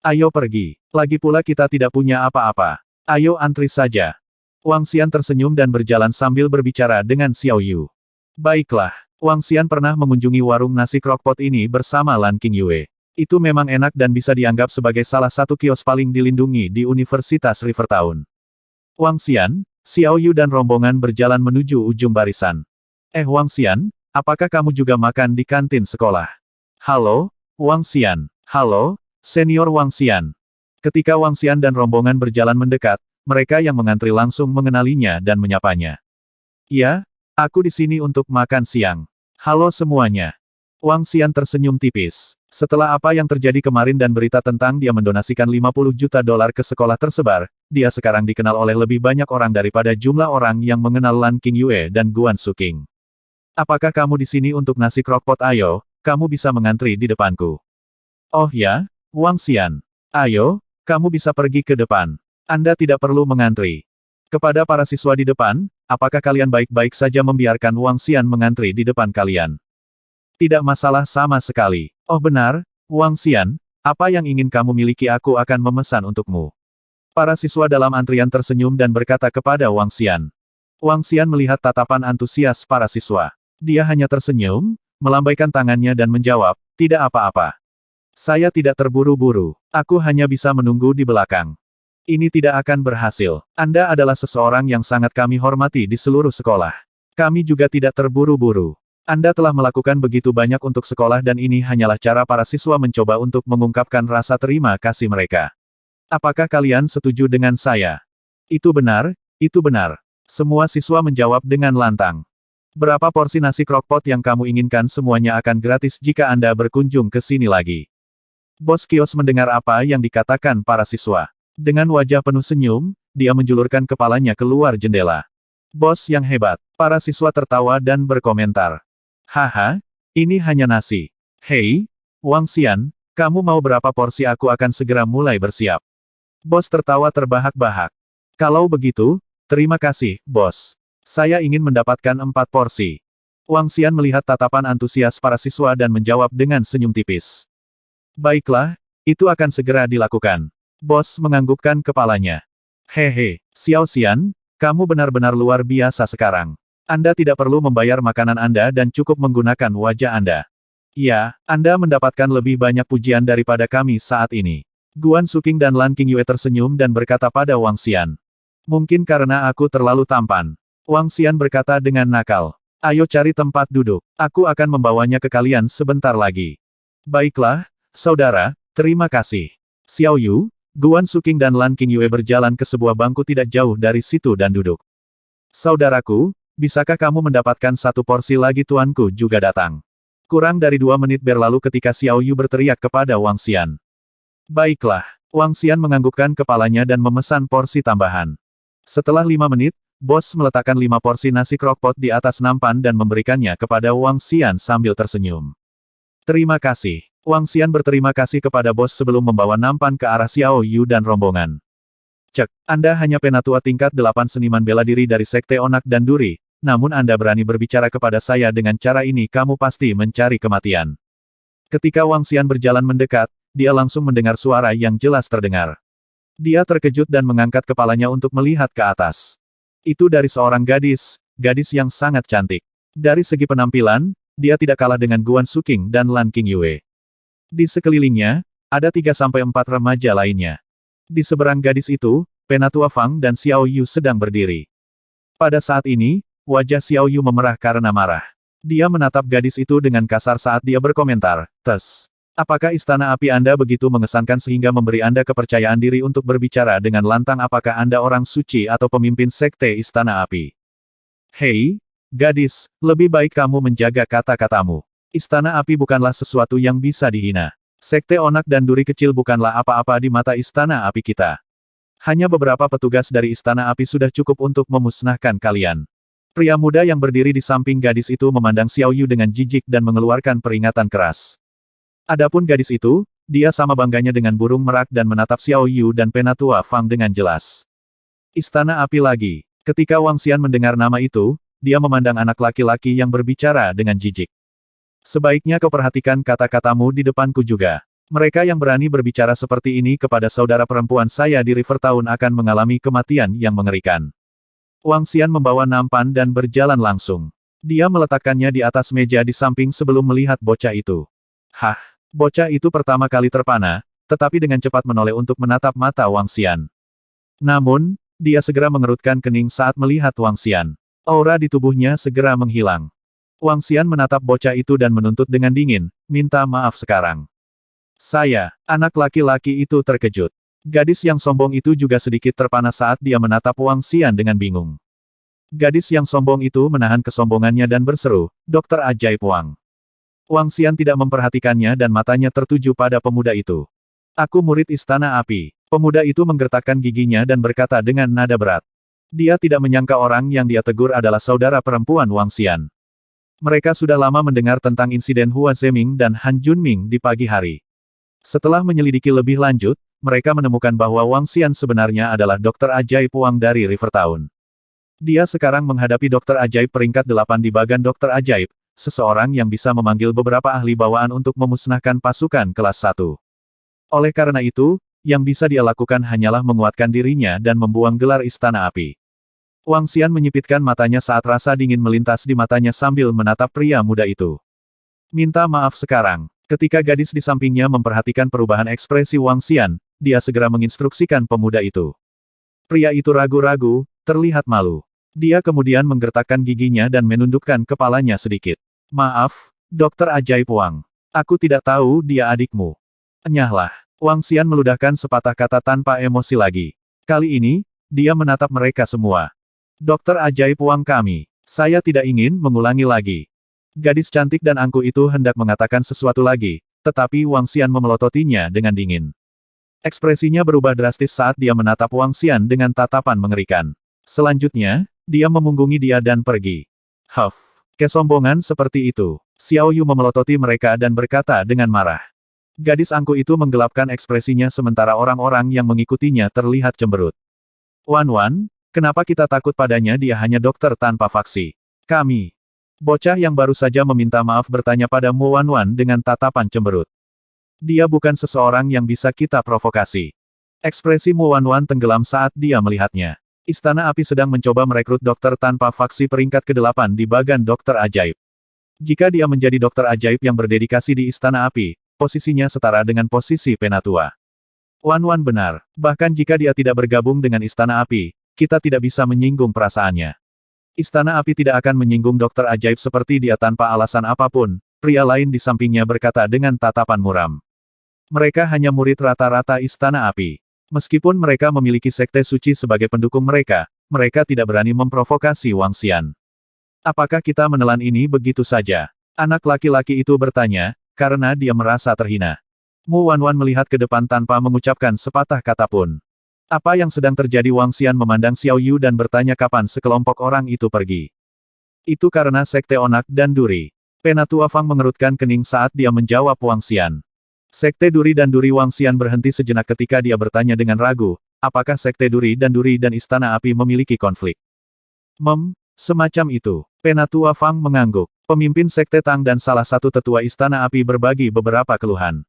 Ayo pergi. Lagi pula kita tidak punya apa-apa. Ayo antri saja. Wang Xian tersenyum dan berjalan sambil berbicara dengan Xiao Yu. Baiklah, Wang Xian pernah mengunjungi warung nasi crockpot ini bersama Lan Qingyue. Itu memang enak dan bisa dianggap sebagai salah satu kios paling dilindungi di Universitas Rivertown. Wang Xian, Xiao Yu dan rombongan berjalan menuju ujung barisan. Wang Xian, apakah kamu juga makan di kantin sekolah? Halo, Wang Xian. Halo, Senior Wang Xian. Ketika Wang Xian dan rombongan berjalan mendekat, mereka yang mengantri langsung mengenalinya dan menyapanya. Ya, aku di sini untuk makan siang. Halo semuanya. Wang Xian tersenyum tipis. Setelah apa yang terjadi kemarin dan berita tentang dia mendonasikan 50 juta dolar ke sekolah tersebar, dia sekarang dikenal oleh lebih banyak orang daripada jumlah orang yang mengenal Lan Qingyue dan Guan Suking. Apakah kamu di sini untuk nasi crockpot? Ayo, kamu bisa mengantri di depanku. Oh ya, Wang Xian. Ayo, kamu bisa pergi ke depan. Anda tidak perlu mengantri. Kepada para siswa di depan, apakah kalian baik-baik saja membiarkan Wang Xian mengantri di depan kalian? Tidak masalah sama sekali. Oh benar, Wang Xian, apa yang ingin kamu miliki aku akan memesan untukmu. Para siswa dalam antrian tersenyum dan berkata kepada Wang Xian. Wang Xian melihat tatapan antusias para siswa. Dia hanya tersenyum, melambaikan tangannya dan menjawab, tidak apa-apa. Saya tidak terburu-buru. Aku hanya bisa menunggu di belakang. Ini tidak akan berhasil. Anda adalah seseorang yang sangat kami hormati di seluruh sekolah. Kami juga tidak terburu-buru. Anda telah melakukan begitu banyak untuk sekolah dan ini hanyalah cara para siswa mencoba untuk mengungkapkan rasa terima kasih mereka. Apakah kalian setuju dengan saya? Itu benar, itu benar. Semua siswa menjawab dengan lantang. Berapa porsi nasi crockpot yang kamu inginkan? Semuanya akan gratis jika Anda berkunjung ke sini lagi. Bos kios mendengar apa yang dikatakan para siswa. Dengan wajah penuh senyum, dia menjulurkan kepalanya keluar jendela. Bos yang hebat. Para siswa tertawa dan berkomentar. Haha, ini hanya nasi. Hei, Wang Xian, kamu mau berapa porsi? Aku akan segera mulai bersiap. Bos tertawa terbahak-bahak. Kalau begitu, terima kasih, bos. Saya ingin mendapatkan 4 porsi. Wang Xian melihat tatapan antusias para siswa dan menjawab dengan senyum tipis. Baiklah, itu akan segera dilakukan. Bos menganggukkan kepalanya. Hehe, Xiao Xian, kamu benar-benar luar biasa sekarang. Anda tidak perlu membayar makanan Anda dan cukup menggunakan wajah Anda. Ya, Anda mendapatkan lebih banyak pujian daripada kami saat ini. Guan Suking dan Lan Qingyue tersenyum dan berkata pada Wang Xian. Mungkin karena aku terlalu tampan. Wang Xian berkata dengan nakal. Ayo cari tempat duduk. Aku akan membawanya ke kalian sebentar lagi. Baiklah, saudara, terima kasih. Xiao Yu, Guan Suking dan Lan Qingyue berjalan ke sebuah bangku tidak jauh dari situ dan duduk. Saudaraku, bisakah kamu mendapatkan 1 porsi lagi? Tuanku juga datang. Kurang dari 2 menit berlalu ketika Xiao Yu berteriak kepada Wang Xian. Baiklah, Wang Xian menganggukkan kepalanya dan memesan porsi tambahan. Setelah 5 menit, bos meletakkan 5 porsi nasi crockpot di atas nampan dan memberikannya kepada Wang Xian sambil tersenyum. Terima kasih. Wang Xian berterima kasih kepada bos sebelum membawa nampan ke arah Xiao Yu dan rombongan. Cek, Anda hanya penatua tingkat 8 seniman bela diri dari Sekte Onak dan Duri. Namun Anda berani berbicara kepada saya dengan cara ini, kamu pasti mencari kematian. Ketika Wang Xian berjalan mendekat, dia langsung mendengar suara yang jelas terdengar. Dia terkejut dan mengangkat kepalanya untuk melihat ke atas. Itu dari seorang gadis, gadis yang sangat cantik. Dari segi penampilan, dia tidak kalah dengan Guan Suking dan Lan Qingyue. Di sekelilingnya, ada 3-4 remaja lainnya. Di seberang gadis itu, Penatua Fang dan Xiao Yu sedang berdiri. Pada saat ini, wajah Xiao Yu memerah karena marah. Dia menatap gadis itu dengan kasar saat dia berkomentar, "Tes, apakah istana api Anda begitu mengesankan sehingga memberi Anda kepercayaan diri untuk berbicara dengan lantang? Apakah Anda orang suci atau pemimpin sekte istana api?" Hei, gadis, lebih baik kamu menjaga kata-katamu. Istana api bukanlah sesuatu yang bisa dihina. Sekte Onak dan Duri kecil bukanlah apa-apa di mata istana api kita. Hanya beberapa petugas dari istana api sudah cukup untuk memusnahkan kalian. Pria muda yang berdiri di samping gadis itu memandang Xiao Yu dengan jijik dan mengeluarkan peringatan keras. Adapun gadis itu, dia sama bangganya dengan burung merak dan menatap Xiao Yu dan Penatua Fang dengan jelas. Istana api lagi. Ketika Wang Xian mendengar nama itu, dia memandang anak laki-laki yang berbicara dengan jijik. Sebaiknya kau perhatikan kata-katamu di depanku juga. Mereka yang berani berbicara seperti ini kepada saudara perempuan saya di River Town akan mengalami kematian yang mengerikan. Wang Xian membawa nampan dan berjalan langsung. Dia meletakkannya di atas meja di samping sebelum melihat bocah itu. Hah! Bocah itu pertama kali terpana, tetapi dengan cepat menoleh untuk menatap mata Wang Xian. Namun, dia segera mengerutkan kening saat melihat Wang Xian. Aura di tubuhnya segera menghilang. Wang Xian menatap bocah itu dan menuntut dengan dingin, minta maaf sekarang. Saya, anak laki-laki itu terkejut. Gadis yang sombong itu juga sedikit terpana saat dia menatap Wang Xian dengan bingung. Gadis yang sombong itu menahan kesombongannya dan berseru, Dokter Ajaib Wang. Wang Xian tidak memperhatikannya dan matanya tertuju pada pemuda itu. Aku murid Istana Api. Pemuda itu menggertakkan giginya dan berkata dengan nada berat. Dia tidak menyangka orang yang dia tegur adalah saudara perempuan Wang Xian. Mereka sudah lama mendengar tentang insiden Hua Zeming dan Han Junming di pagi hari. Setelah menyelidiki lebih lanjut, mereka menemukan bahwa Wang Xian sebenarnya adalah Dokter Ajaib Wang dari River Town. Dia sekarang menghadapi Dokter Ajaib peringkat 8 di bagan Dokter Ajaib, seseorang yang bisa memanggil beberapa ahli bawaan untuk memusnahkan pasukan kelas 1. Oleh karena itu, yang bisa dia lakukan hanyalah menguatkan dirinya dan membuang gelar Istana Api. Wang Xian menyipitkan matanya saat rasa dingin melintas di matanya sambil menatap pria muda itu. Minta maaf sekarang. Ketika gadis di sampingnya memperhatikan perubahan ekspresi Wang Xian, dia segera menginstruksikan pemuda itu. Pria itu ragu-ragu, terlihat malu. Dia kemudian menggertakkan giginya dan menundukkan kepalanya sedikit. Maaf, Dokter Ajaib Wang. Aku tidak tahu dia adikmu. Enyahlah. Wang Xian meludahkan sepatah kata tanpa emosi lagi. Kali ini, dia menatap mereka semua. Dokter Ajaib Wang kami. Saya tidak ingin mengulangi lagi. Gadis cantik dan angkuh itu hendak mengatakan sesuatu lagi, tetapi Wang Xian memelototinya dengan dingin. Ekspresinya berubah drastis saat dia menatap Wang Xian dengan tatapan mengerikan. Selanjutnya, dia memunggungi dia dan pergi. Huff. Kesombongan seperti itu. Xiao Yu memelototi mereka dan berkata dengan marah. Gadis angkuh itu menggelapkan ekspresinya sementara orang-orang yang mengikutinya terlihat cemberut. Wan, kenapa kita takut padanya? Dia hanya dokter tanpa faksi. Kami. Bocah yang baru saja meminta maaf bertanya pada Mu Wan dengan tatapan cemberut. Dia bukan seseorang yang bisa kita provokasi. Ekspresi Mu Wan tenggelam saat dia melihatnya. Istana Api sedang mencoba merekrut dokter tanpa faksi peringkat ke-8 di bagan Dokter Ajaib. Jika dia menjadi dokter ajaib yang berdedikasi di Istana Api, posisinya setara dengan posisi Penatua. Wan benar, bahkan jika dia tidak bergabung dengan Istana Api, kita tidak bisa menyinggung perasaannya. Istana Api tidak akan menyinggung dokter ajaib seperti dia tanpa alasan apapun, pria lain di sampingnya berkata dengan tatapan muram. Mereka hanya murid rata-rata Istana Api. Meskipun mereka memiliki sekte suci sebagai pendukung mereka, mereka tidak berani memprovokasi Wang Xian. Apakah kita menelan ini begitu saja? Anak laki-laki itu bertanya, karena dia merasa terhina. Mu Wan melihat ke depan tanpa mengucapkan sepatah kata pun. Apa yang sedang terjadi? Wang Xian memandang Xiao Yu dan bertanya kapan sekelompok orang itu pergi. Itu karena sekte Onak dan Duri. Penatua Fang mengerutkan kening saat dia menjawab Wang Xian. Sekte Duri dan Duri. Wang Xian berhenti sejenak ketika dia bertanya dengan ragu, apakah Sekte Duri dan Istana Api memiliki konflik? Semacam itu. Penatua Fang mengangguk. Pemimpin Sekte Tang dan salah satu tetua Istana Api berbagi beberapa keluhan.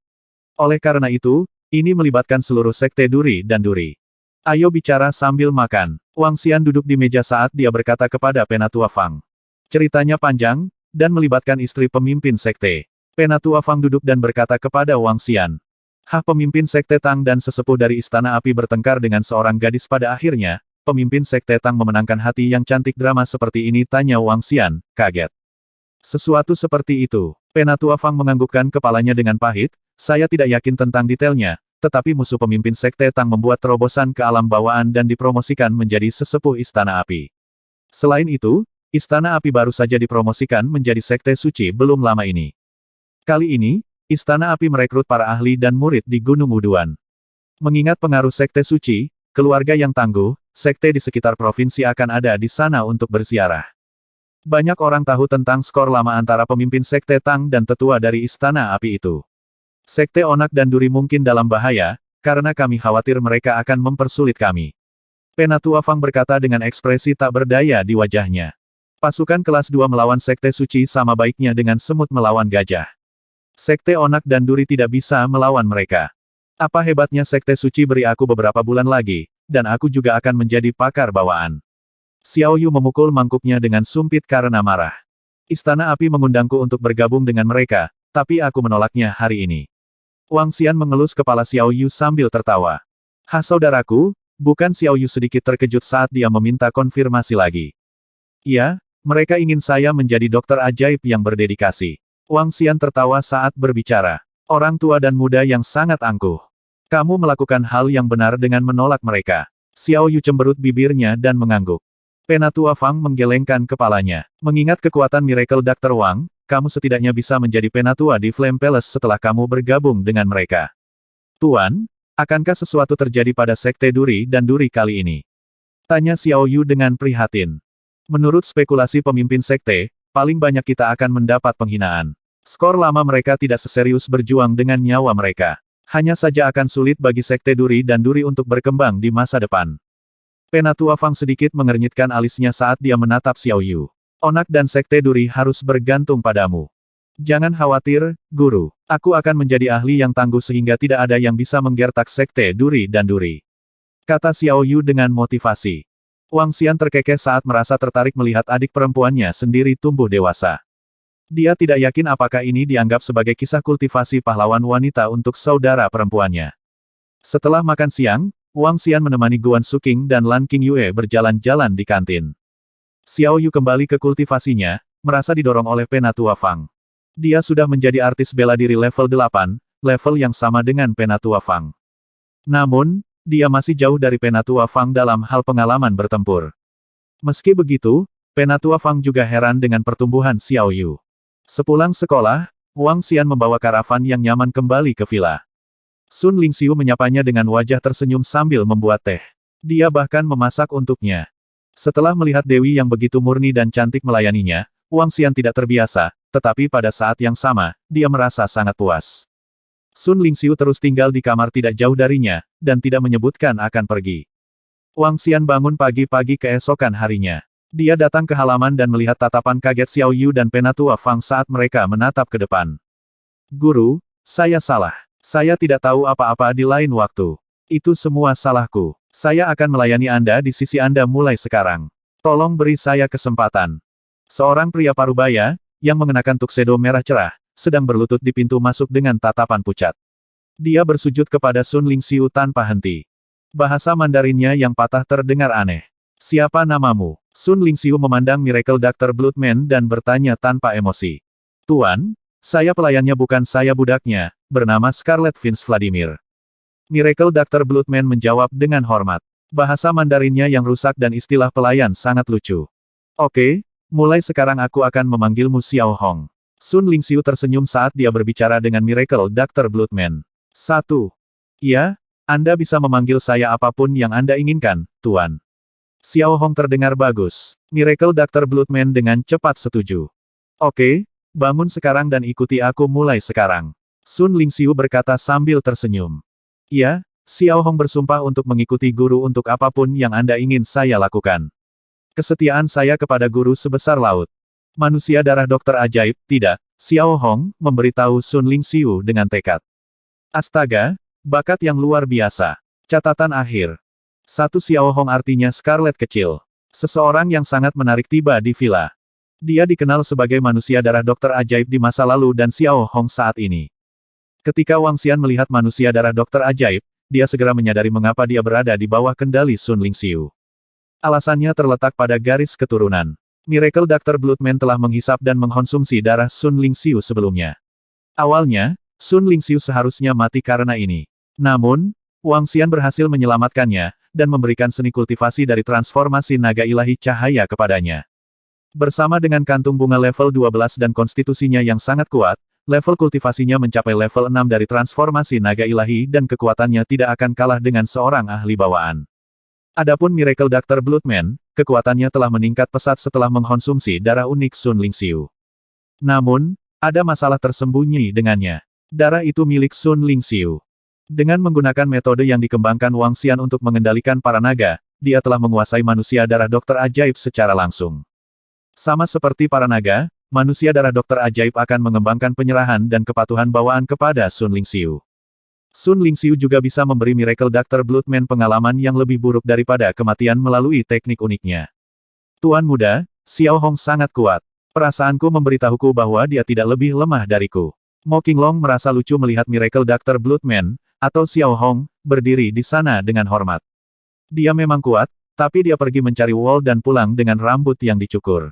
Oleh karena itu, ini melibatkan seluruh Sekte Duri dan Duri. Ayo bicara sambil makan. Wang Xian duduk di meja saat dia berkata kepada Penatua Fang. Ceritanya panjang, dan melibatkan istri pemimpin Sekte. Penatua Fang duduk dan berkata kepada Wang Xian. Pemimpin Sekte Tang dan sesepuh dari Istana Api bertengkar dengan seorang gadis pada akhirnya, pemimpin Sekte Tang memenangkan hati yang cantik. Drama seperti ini? Tanya Wang Xian, kaget. Sesuatu seperti itu. Penatua Fang menganggukkan kepalanya dengan pahit, saya tidak yakin tentang detailnya, tetapi musuh pemimpin Sekte Tang membuat terobosan ke alam bawaan dan dipromosikan menjadi sesepuh Istana Api. Selain itu, Istana Api baru saja dipromosikan menjadi Sekte Suci belum lama ini. Kali ini, Istana Api merekrut para ahli dan murid di Gunung Wuduan. Mengingat pengaruh Sekte Suci, keluarga yang tangguh, sekte di sekitar provinsi akan ada di sana untuk berziarah. Banyak orang tahu tentang skor lama antara pemimpin Sekte Tang dan tetua dari Istana Api itu. Sekte Onak dan Duri mungkin dalam bahaya, karena kami khawatir mereka akan mempersulit kami. Penatua Fang berkata dengan ekspresi tak berdaya di wajahnya. Pasukan kelas 2 melawan Sekte Suci sama baiknya dengan semut melawan gajah. Sekte Onak dan Duri tidak bisa melawan mereka. Apa hebatnya Sekte Suci beri aku beberapa bulan lagi, dan aku juga akan menjadi pakar bawaan. Xiao Yu memukul mangkuknya dengan sumpit karena marah. Istana Api mengundangku untuk bergabung dengan mereka, tapi aku menolaknya hari ini. Wang Xian mengelus kepala Xiao Yu sambil tertawa. Saudaraku, bukan Xiao Yu sedikit terkejut saat dia meminta konfirmasi lagi. Iya, mereka ingin saya menjadi dokter ajaib yang berdedikasi. Wang Xian tertawa saat berbicara. Orang tua dan muda yang sangat angkuh. Kamu melakukan hal yang benar dengan menolak mereka. Xiao Yu cemberut bibirnya dan mengangguk. Penatua Fang menggelengkan kepalanya. Mengingat kekuatan Miracle Dr. Wang, kamu setidaknya bisa menjadi penatua di Flame Palace setelah kamu bergabung dengan mereka. Tuan, akankah sesuatu terjadi pada Sekte Duri dan Duri kali ini? Tanya Xiao Yu dengan prihatin. Menurut spekulasi pemimpin Sekte, paling banyak kita akan mendapat penghinaan. Skor lama mereka tidak seserius berjuang dengan nyawa mereka. Hanya saja akan sulit bagi Sekte Duri dan Duri untuk berkembang di masa depan. Penatua Fang sedikit mengernyitkan alisnya saat dia menatap Xiao Yu. Onak dan Sekte Duri harus bergantung padamu. Jangan khawatir, Guru. Aku akan menjadi ahli yang tangguh sehingga tidak ada yang bisa menggertak Sekte Duri dan Duri. Kata Xiao Yu dengan motivasi. Wang Xian terkekeh saat merasa tertarik melihat adik perempuannya sendiri tumbuh dewasa. Dia tidak yakin apakah ini dianggap sebagai kisah kultivasi pahlawan wanita untuk saudara perempuannya. Setelah makan siang, Wang Xian menemani Guan Suking dan Lan Qingyue berjalan-jalan di kantin. Xiao Yu kembali ke kultivasinya, merasa didorong oleh Penatua Fang. Dia sudah menjadi artis bela diri level 8, level yang sama dengan Penatua Fang. Namun, dia masih jauh dari Penatua Fang dalam hal pengalaman bertempur. Meski begitu, Penatua Fang juga heran dengan pertumbuhan Xiao Yu. Sepulang sekolah, Wang Xian membawa karavan yang nyaman kembali ke villa. Sun Lingxiu menyapanya dengan wajah tersenyum sambil membuat teh. Dia bahkan memasak untuknya. Setelah melihat Dewi yang begitu murni dan cantik melayaninya, Wang Xian tidak terbiasa, tetapi pada saat yang sama, dia merasa sangat puas. Sun Lingxiu terus tinggal di kamar tidak jauh darinya, dan tidak menyebutkan akan pergi. Wang Xian bangun pagi-pagi keesokan harinya. Dia datang ke halaman dan melihat tatapan kaget Xiao Yu dan Penatua Fang saat mereka menatap ke depan. Guru, saya salah. Saya tidak tahu apa-apa di lain waktu. Itu semua salahku. Saya akan melayani Anda di sisi Anda mulai sekarang. Tolong beri saya kesempatan. Seorang pria parubaya, yang mengenakan tuxedo merah cerah, sedang berlutut di pintu masuk dengan tatapan pucat. Dia bersujud kepada Sun Lingxiu tanpa henti. Bahasa Mandarinnya yang patah terdengar aneh. Siapa namamu? Sun Lingxiu memandang Miracle Dr. Bloodman dan bertanya tanpa emosi. Tuan, saya pelayannya bukan saya budaknya, bernama Scarlet Vince Vladimir. Miracle Dr. Bloodman menjawab dengan hormat. Bahasa Mandarinnya yang rusak dan istilah pelayan sangat lucu. Oke, mulai sekarang aku akan memanggilmu Xiao Hong. Sun Lingxiu tersenyum saat dia berbicara dengan Miracle Dr. Bloodman. 1. Iya, Anda bisa memanggil saya apapun yang Anda inginkan, Tuan. Xiao Hong terdengar bagus. Miracle Dr. Bloodman dengan cepat setuju. Oke, bangun sekarang dan ikuti aku mulai sekarang. Sun Lingxiu berkata sambil tersenyum. Iya, Xiao Hong bersumpah untuk mengikuti guru untuk apapun yang Anda ingin saya lakukan. Kesetiaan saya kepada guru sebesar laut. Manusia darah dokter ajaib, tidak, Xiao Hong, memberitahu Sun Lingxiu dengan tekad. Astaga, bakat yang luar biasa. Catatan akhir. 1 Xiao Hong artinya Scarlet kecil. Seseorang yang sangat menarik tiba di villa. Dia dikenal sebagai manusia darah dokter ajaib di masa lalu dan Xiao Hong saat ini. Ketika Wang Xian melihat manusia darah dokter ajaib, dia segera menyadari mengapa dia berada di bawah kendali Sun Lingxiu. Alasannya terletak pada garis keturunan. Miracle Dr. Bloodman telah menghisap dan mengkonsumsi darah Sun Lingxiu sebelumnya. Awalnya, Sun Lingxiu seharusnya mati karena ini. Namun, Wang Xian berhasil menyelamatkannya, dan memberikan seni kultivasi dari transformasi naga ilahi cahaya kepadanya. Bersama dengan kantung bunga level 12 dan konstitusinya yang sangat kuat, level kultivasinya mencapai level 6 dari transformasi naga ilahi dan kekuatannya tidak akan kalah dengan seorang ahli bawaan. Adapun Miracle Doctor Bloodman, kekuatannya telah meningkat pesat setelah mengkonsumsi darah unik Sun Lingxiu. Namun, ada masalah tersembunyi dengannya. Darah itu milik Sun Lingxiu. Dengan menggunakan metode yang dikembangkan Wang Xian untuk mengendalikan para naga, dia telah menguasai manusia darah dokter ajaib secara langsung. Sama seperti para naga, manusia darah dokter ajaib akan mengembangkan penyerahan dan kepatuhan bawaan kepada Sun Lingxiu. Sun Lingxiu juga bisa memberi Miracle Doctor Bloodman pengalaman yang lebih buruk daripada kematian melalui teknik uniknya. Tuan muda, Xiao Hong sangat kuat. Perasaanku memberitahuku bahwa dia tidak lebih lemah dariku. Mo Qinglong merasa lucu melihat Miracle Doctor Bloodman, atau Xiao Hong, berdiri di sana dengan hormat. Dia memang kuat, tapi dia pergi mencari wol dan pulang dengan rambut yang dicukur.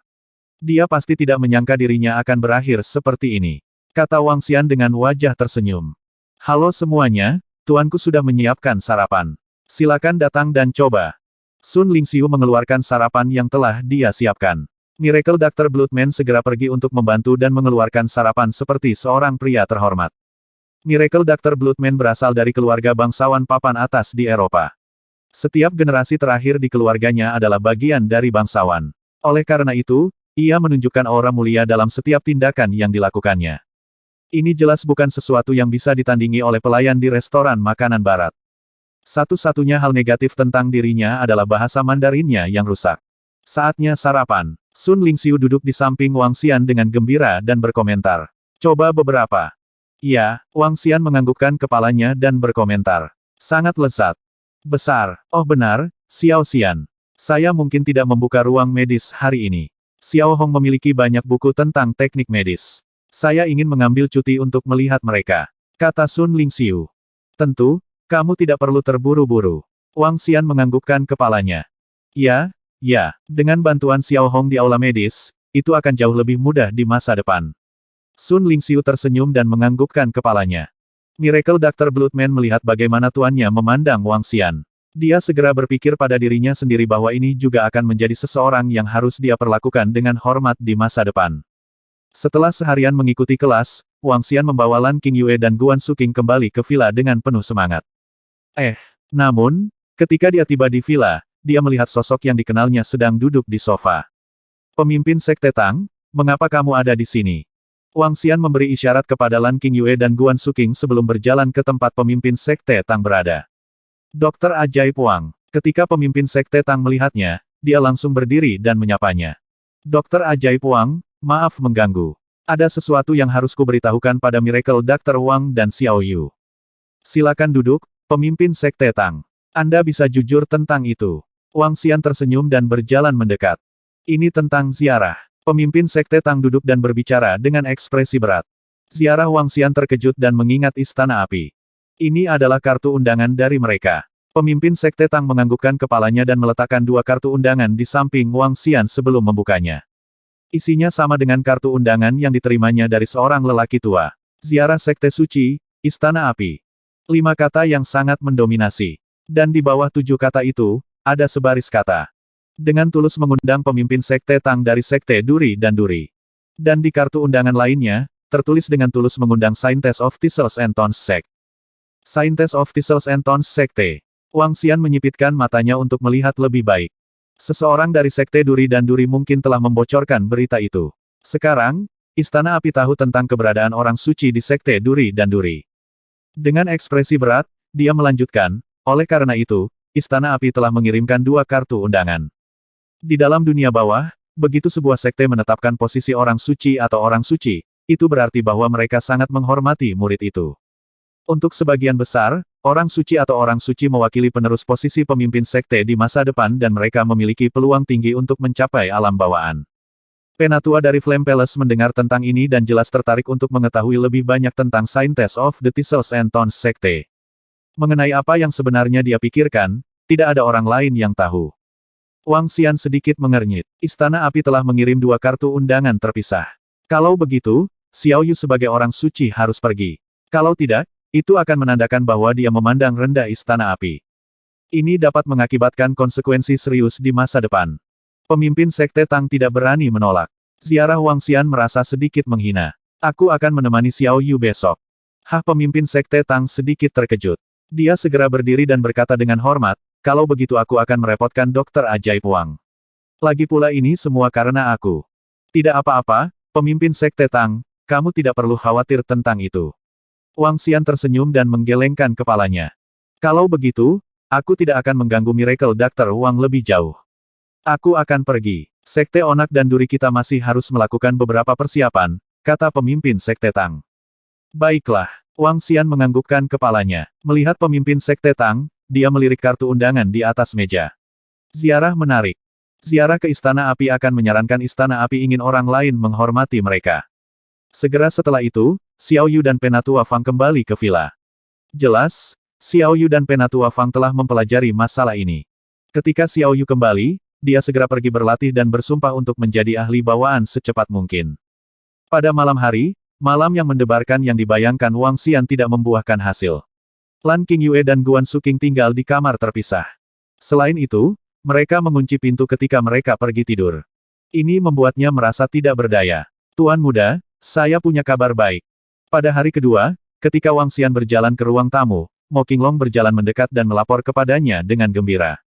Dia pasti tidak menyangka dirinya akan berakhir seperti ini, kata Wang Xian dengan wajah tersenyum. Halo semuanya, tuanku sudah menyiapkan sarapan. Silakan datang dan coba. Sun Lingxiu mengeluarkan sarapan yang telah dia siapkan. Miracle Doctor Bloodman segera pergi untuk membantu dan mengeluarkan sarapan seperti seorang pria terhormat. Miracle Doctor Bloodman berasal dari keluarga bangsawan papan atas di Eropa. Setiap generasi terakhir di keluarganya adalah bagian dari bangsawan. Oleh karena itu, ia menunjukkan aura mulia dalam setiap tindakan yang dilakukannya. Ini jelas bukan sesuatu yang bisa ditandingi oleh pelayan di restoran makanan barat. Satu-satunya hal negatif tentang dirinya adalah bahasa Mandarinnya yang rusak. Saatnya sarapan. Sun Lingxiu duduk di samping Wang Xian dengan gembira dan berkomentar. Coba beberapa. Ya, Wang Xian menganggukkan kepalanya dan berkomentar. Sangat lezat. Besar. Oh benar, Xiao Xian. Saya mungkin tidak membuka ruang medis hari ini. Xiao Hong memiliki banyak buku tentang teknik medis. Saya ingin mengambil cuti untuk melihat mereka, kata Sun Lingxiu. Tentu, kamu tidak perlu terburu-buru. Wang Xian menganggukkan kepalanya. Ya, dengan bantuan Xiao Hong di aula medis, itu akan jauh lebih mudah di masa depan. Sun Lingxiu tersenyum dan menganggukkan kepalanya. Miracle Doctor Bloodman melihat bagaimana tuannya memandang Wang Xian. Dia segera berpikir pada dirinya sendiri bahwa ini juga akan menjadi seseorang yang harus dia perlakukan dengan hormat di masa depan. Setelah seharian mengikuti kelas, Wang Xian membawa Lan Qingyue dan Guan Suking kembali ke villa dengan penuh semangat. Namun, ketika dia tiba di villa, dia melihat sosok yang dikenalnya sedang duduk di sofa. Pemimpin Sekte Tang, mengapa kamu ada di sini? Wang Xian memberi isyarat kepada Lan Qingyue dan Guan Suking sebelum berjalan ke tempat pemimpin Sekte Tang berada. Dokter Ajaib Wang. Ketika pemimpin Sekte Tang melihatnya, dia langsung berdiri dan menyapanya. Dokter Ajaib Wang, maaf mengganggu. Ada sesuatu yang harus kuberitahukan pada Miracle Doctor Wang dan Xiao Yu. Silakan duduk, pemimpin Sekte Tang. Anda bisa jujur tentang itu. Wang Xian tersenyum dan berjalan mendekat. Ini tentang ziarah. Pemimpin Sekte Tang duduk dan berbicara dengan ekspresi berat. Ziarah Wang Xian terkejut dan mengingat Istana Api. Ini adalah kartu undangan dari mereka. Pemimpin Sekte Tang menganggukkan kepalanya dan meletakkan dua kartu undangan di samping Wang Xian sebelum membukanya. Isinya sama dengan kartu undangan yang diterimanya dari seorang lelaki tua. Ziarah Sekte Suci, Istana Api. 5 kata yang sangat mendominasi. Dan di bawah 7 kata itu, ada sebaris kata. Dengan tulus mengundang pemimpin Sekte Tang dari Sekte Duri dan Duri. Dan di kartu undangan lainnya, tertulis dengan tulus mengundang Scientist of Thistles and Thorns Sect. Scientist of Thistles and Thorns Sekte. Wang Xian menyipitkan matanya untuk melihat lebih baik. Seseorang dari Sekte Duri dan Duri mungkin telah membocorkan berita itu. Sekarang, Istana Api tahu tentang keberadaan orang suci di Sekte Duri dan Duri. Dengan ekspresi berat, dia melanjutkan, oleh karena itu, Istana Api telah mengirimkan 2 kartu undangan. Di dalam dunia bawah, begitu sebuah sekte menetapkan posisi orang suci atau orang suci, itu berarti bahwa mereka sangat menghormati murid itu. Untuk sebagian besar, orang suci atau orang suci mewakili penerus posisi pemimpin sekte di masa depan dan mereka memiliki peluang tinggi untuk mencapai alam bawaan. Penatua dari Flame Palace mendengar tentang ini dan jelas tertarik untuk mengetahui lebih banyak tentang Scientist of the Thistles and Thorns Sekte. Mengenai apa yang sebenarnya dia pikirkan, tidak ada orang lain yang tahu. Wang Xian sedikit mengernyit. Istana Api telah mengirim 2 kartu undangan terpisah. Kalau begitu, Xiao Yu sebagai orang suci harus pergi. Kalau tidak, itu akan menandakan bahwa dia memandang rendah Istana Api. Ini dapat mengakibatkan konsekuensi serius di masa depan. Pemimpin Sekte Tang tidak berani menolak. Ziarah Wang Xian merasa sedikit menghina. Aku akan menemani Xiao Yu besok. Pemimpin Sekte Tang sedikit terkejut. Dia segera berdiri dan berkata dengan hormat, kalau begitu aku akan merepotkan Dokter Ajaib Wang. Lagi pula ini semua karena aku. Tidak apa-apa, pemimpin Sekte Tang, kamu tidak perlu khawatir tentang itu. Wang Xian tersenyum dan menggelengkan kepalanya. Kalau begitu, aku tidak akan mengganggu Miracle Dr. Wang lebih jauh. Aku akan pergi. Sekte Onak dan Duri kita masih harus melakukan beberapa persiapan, kata pemimpin Sekte Tang. Baiklah, Wang Xian menganggukkan kepalanya. Melihat pemimpin Sekte Tang, dia melirik kartu undangan di atas meja. Ziarah menarik. Ziarah ke Istana Api akan menyarankan Istana Api ingin orang lain menghormati mereka. Segera setelah itu, Xiao Yu dan Penatua Fang kembali ke villa. Jelas, Xiao Yu dan Penatua Fang telah mempelajari masalah ini. Ketika Xiao Yu kembali, dia segera pergi berlatih dan bersumpah untuk menjadi ahli bawaan secepat mungkin. Pada malam hari, malam yang mendebarkan yang dibayangkan Wang Xian tidak membuahkan hasil. Lan Qingyue dan Guan Suking tinggal di kamar terpisah. Selain itu, mereka mengunci pintu ketika mereka pergi tidur. Ini membuatnya merasa tidak berdaya. Tuan muda, saya punya kabar baik. Pada hari kedua, ketika Wang Xian berjalan ke ruang tamu, Mo Qinglong berjalan mendekat dan melapor kepadanya dengan gembira.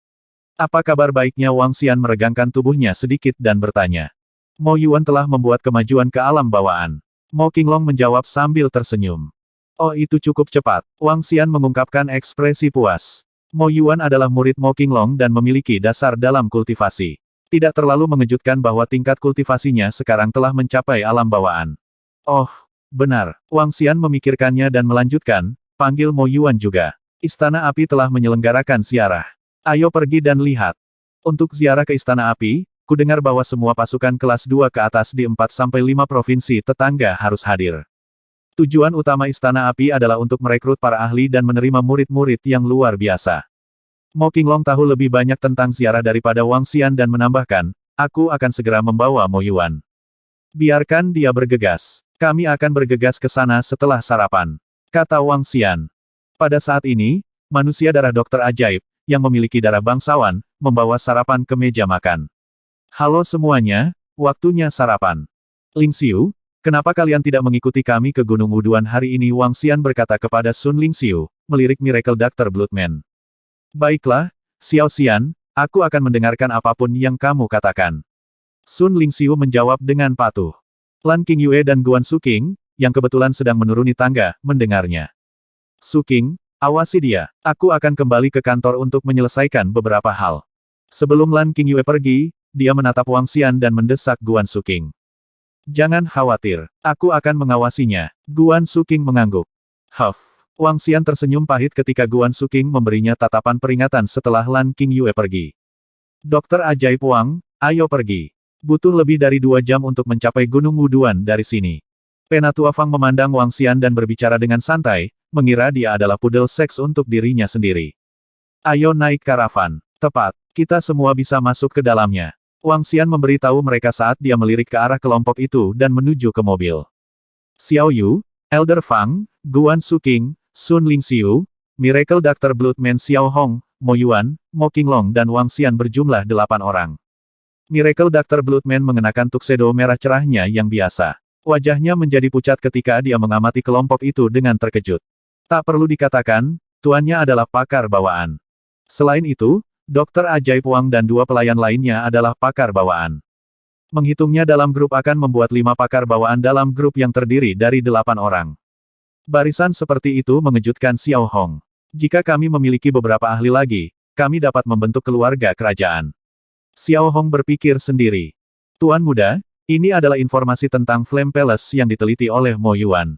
Apa kabar baiknya? Wang Xian meregangkan tubuhnya sedikit dan bertanya. Mo Yuan telah membuat kemajuan ke alam bawaan. Mo Qinglong menjawab sambil tersenyum. Oh, itu cukup cepat. Wang Xian mengungkapkan ekspresi puas. Mo Yuan adalah murid Mo Qinglong dan memiliki dasar dalam kultivasi. Tidak terlalu mengejutkan bahwa tingkat kultivasinya sekarang telah mencapai alam bawaan. Oh, benar. Wang Xian memikirkannya dan melanjutkan, panggil Mo Yuan juga. Istana Api telah menyelenggarakan ziarah. Ayo pergi dan lihat. Untuk ziarah ke Istana Api, kudengar bahwa semua pasukan kelas 2 ke atas di 4-5 provinsi tetangga harus hadir. Tujuan utama Istana Api adalah untuk merekrut para ahli dan menerima murid-murid yang luar biasa. Mo Qinglong tahu lebih banyak tentang ziarah daripada Wang Xian dan menambahkan, aku akan segera membawa Mo Yuan. Biarkan dia bergegas. Kami akan bergegas ke sana setelah sarapan, kata Wang Xian. Pada saat ini, manusia darah Dokter Ajaib, yang memiliki darah bangsawan, membawa sarapan ke meja makan. Halo semuanya, waktunya sarapan. Ling Xiu, kenapa kalian tidak mengikuti kami ke Gunung Wuduan hari ini? Wang Xian berkata kepada Sun Ling Xiu, melirik Miracle Dr. Bloodman. Baiklah, Xiao Xian, aku akan mendengarkan apapun yang kamu katakan. Sun Ling Xiu menjawab dengan patuh. Lan Qingyue dan Guan Suking, yang kebetulan sedang menuruni tangga, mendengarnya. Suking, awasi dia. Aku akan kembali ke kantor untuk menyelesaikan beberapa hal. Sebelum Lan Qingyue pergi, dia menatap Wang Xian dan mendesak Guan Suking. Jangan khawatir, aku akan mengawasinya. Guan Suking mengangguk. Huff. Wang Xian tersenyum pahit ketika Guan Suking memberinya tatapan peringatan setelah Lan Qingyue pergi. Dokter Ajaib Wang, ayo pergi. Butuh lebih dari 2 jam untuk mencapai Gunung Wuduan dari sini. Penatua Fang memandang Wang Xian dan berbicara dengan santai, mengira dia adalah pudel seks untuk dirinya sendiri. Ayo naik karavan. Tepat, kita semua bisa masuk ke dalamnya. Wang Xian memberitahu mereka saat dia melirik ke arah kelompok itu dan menuju ke mobil. Xiao Yu, Elder Fang, Guan Suking, Sun Ling Xiu, Miracle Dr. Bloodman Xiao Hong, Mo Yuan, Mo Qinglong dan Wang Xian berjumlah 8 orang. Miracle Dr. Bloodman mengenakan tuxedo merah cerahnya yang biasa. Wajahnya menjadi pucat ketika dia mengamati kelompok itu dengan terkejut. Tak perlu dikatakan, tuannya adalah pakar bawaan. Selain itu, Dokter Ajaib Wang dan 2 pelayan lainnya adalah pakar bawaan. Menghitungnya dalam grup akan membuat 5 pakar bawaan dalam grup yang terdiri dari 8 orang. Barisan seperti itu mengejutkan Xiao Hong. Jika kami memiliki beberapa ahli lagi, kami dapat membentuk keluarga kerajaan. Xiao Hong berpikir sendiri. Tuan muda, ini adalah informasi tentang Flame Palace yang diteliti oleh Mo Yuan.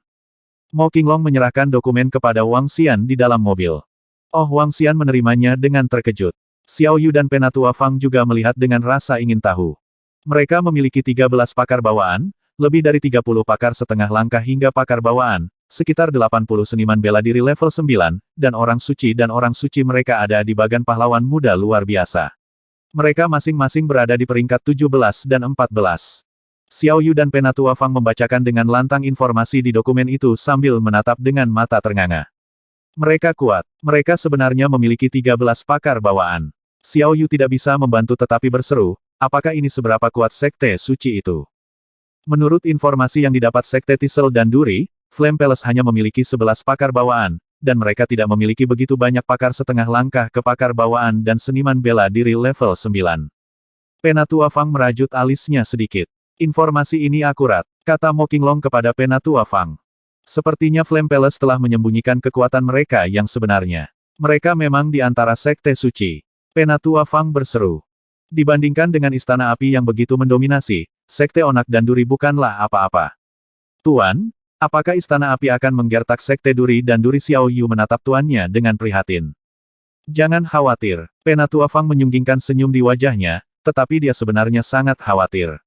Mo Qinglong menyerahkan dokumen kepada Wang Xian di dalam mobil. Oh, Wang Xian menerimanya dengan terkejut. Xiao Yu dan Penatua Fang juga melihat dengan rasa ingin tahu. Mereka memiliki 13 pakar bawaan, lebih dari 30 pakar setengah langkah hingga pakar bawaan, sekitar 80 seniman bela diri level 9, dan orang suci mereka ada di bagan pahlawan muda luar biasa. Mereka masing-masing berada di peringkat 17 dan 14. Xiao Yu dan Penatua Fang membacakan dengan lantang informasi di dokumen itu sambil menatap dengan mata ternganga. Mereka kuat. Mereka sebenarnya memiliki 13 pakar bawaan. Xiao Yu tidak bisa membantu tetapi berseru, apakah ini seberapa kuat sekte suci itu? Menurut informasi yang didapat sekte Tisel dan Duri, Flame Palace hanya memiliki 11 pakar bawaan, dan mereka tidak memiliki begitu banyak pakar setengah langkah ke pakar bawaan dan seniman bela diri level 9. Penatua Fang merajut alisnya sedikit. Informasi ini akurat, kata Mo Qinglong kepada Penatua Fang. Sepertinya Flame Palace telah menyembunyikan kekuatan mereka yang sebenarnya. Mereka memang di antara sekte suci. Penatua Fang berseru. Dibandingkan dengan Istana Api yang begitu mendominasi, sekte Onak dan Duri bukanlah apa-apa. Tuan, apakah Istana Api akan menggertak sekte Duri dan Duri? Xiao Yu menatap tuannya dengan prihatin. Jangan khawatir, Penatua Fang menyunggingkan senyum di wajahnya, tetapi dia sebenarnya sangat khawatir.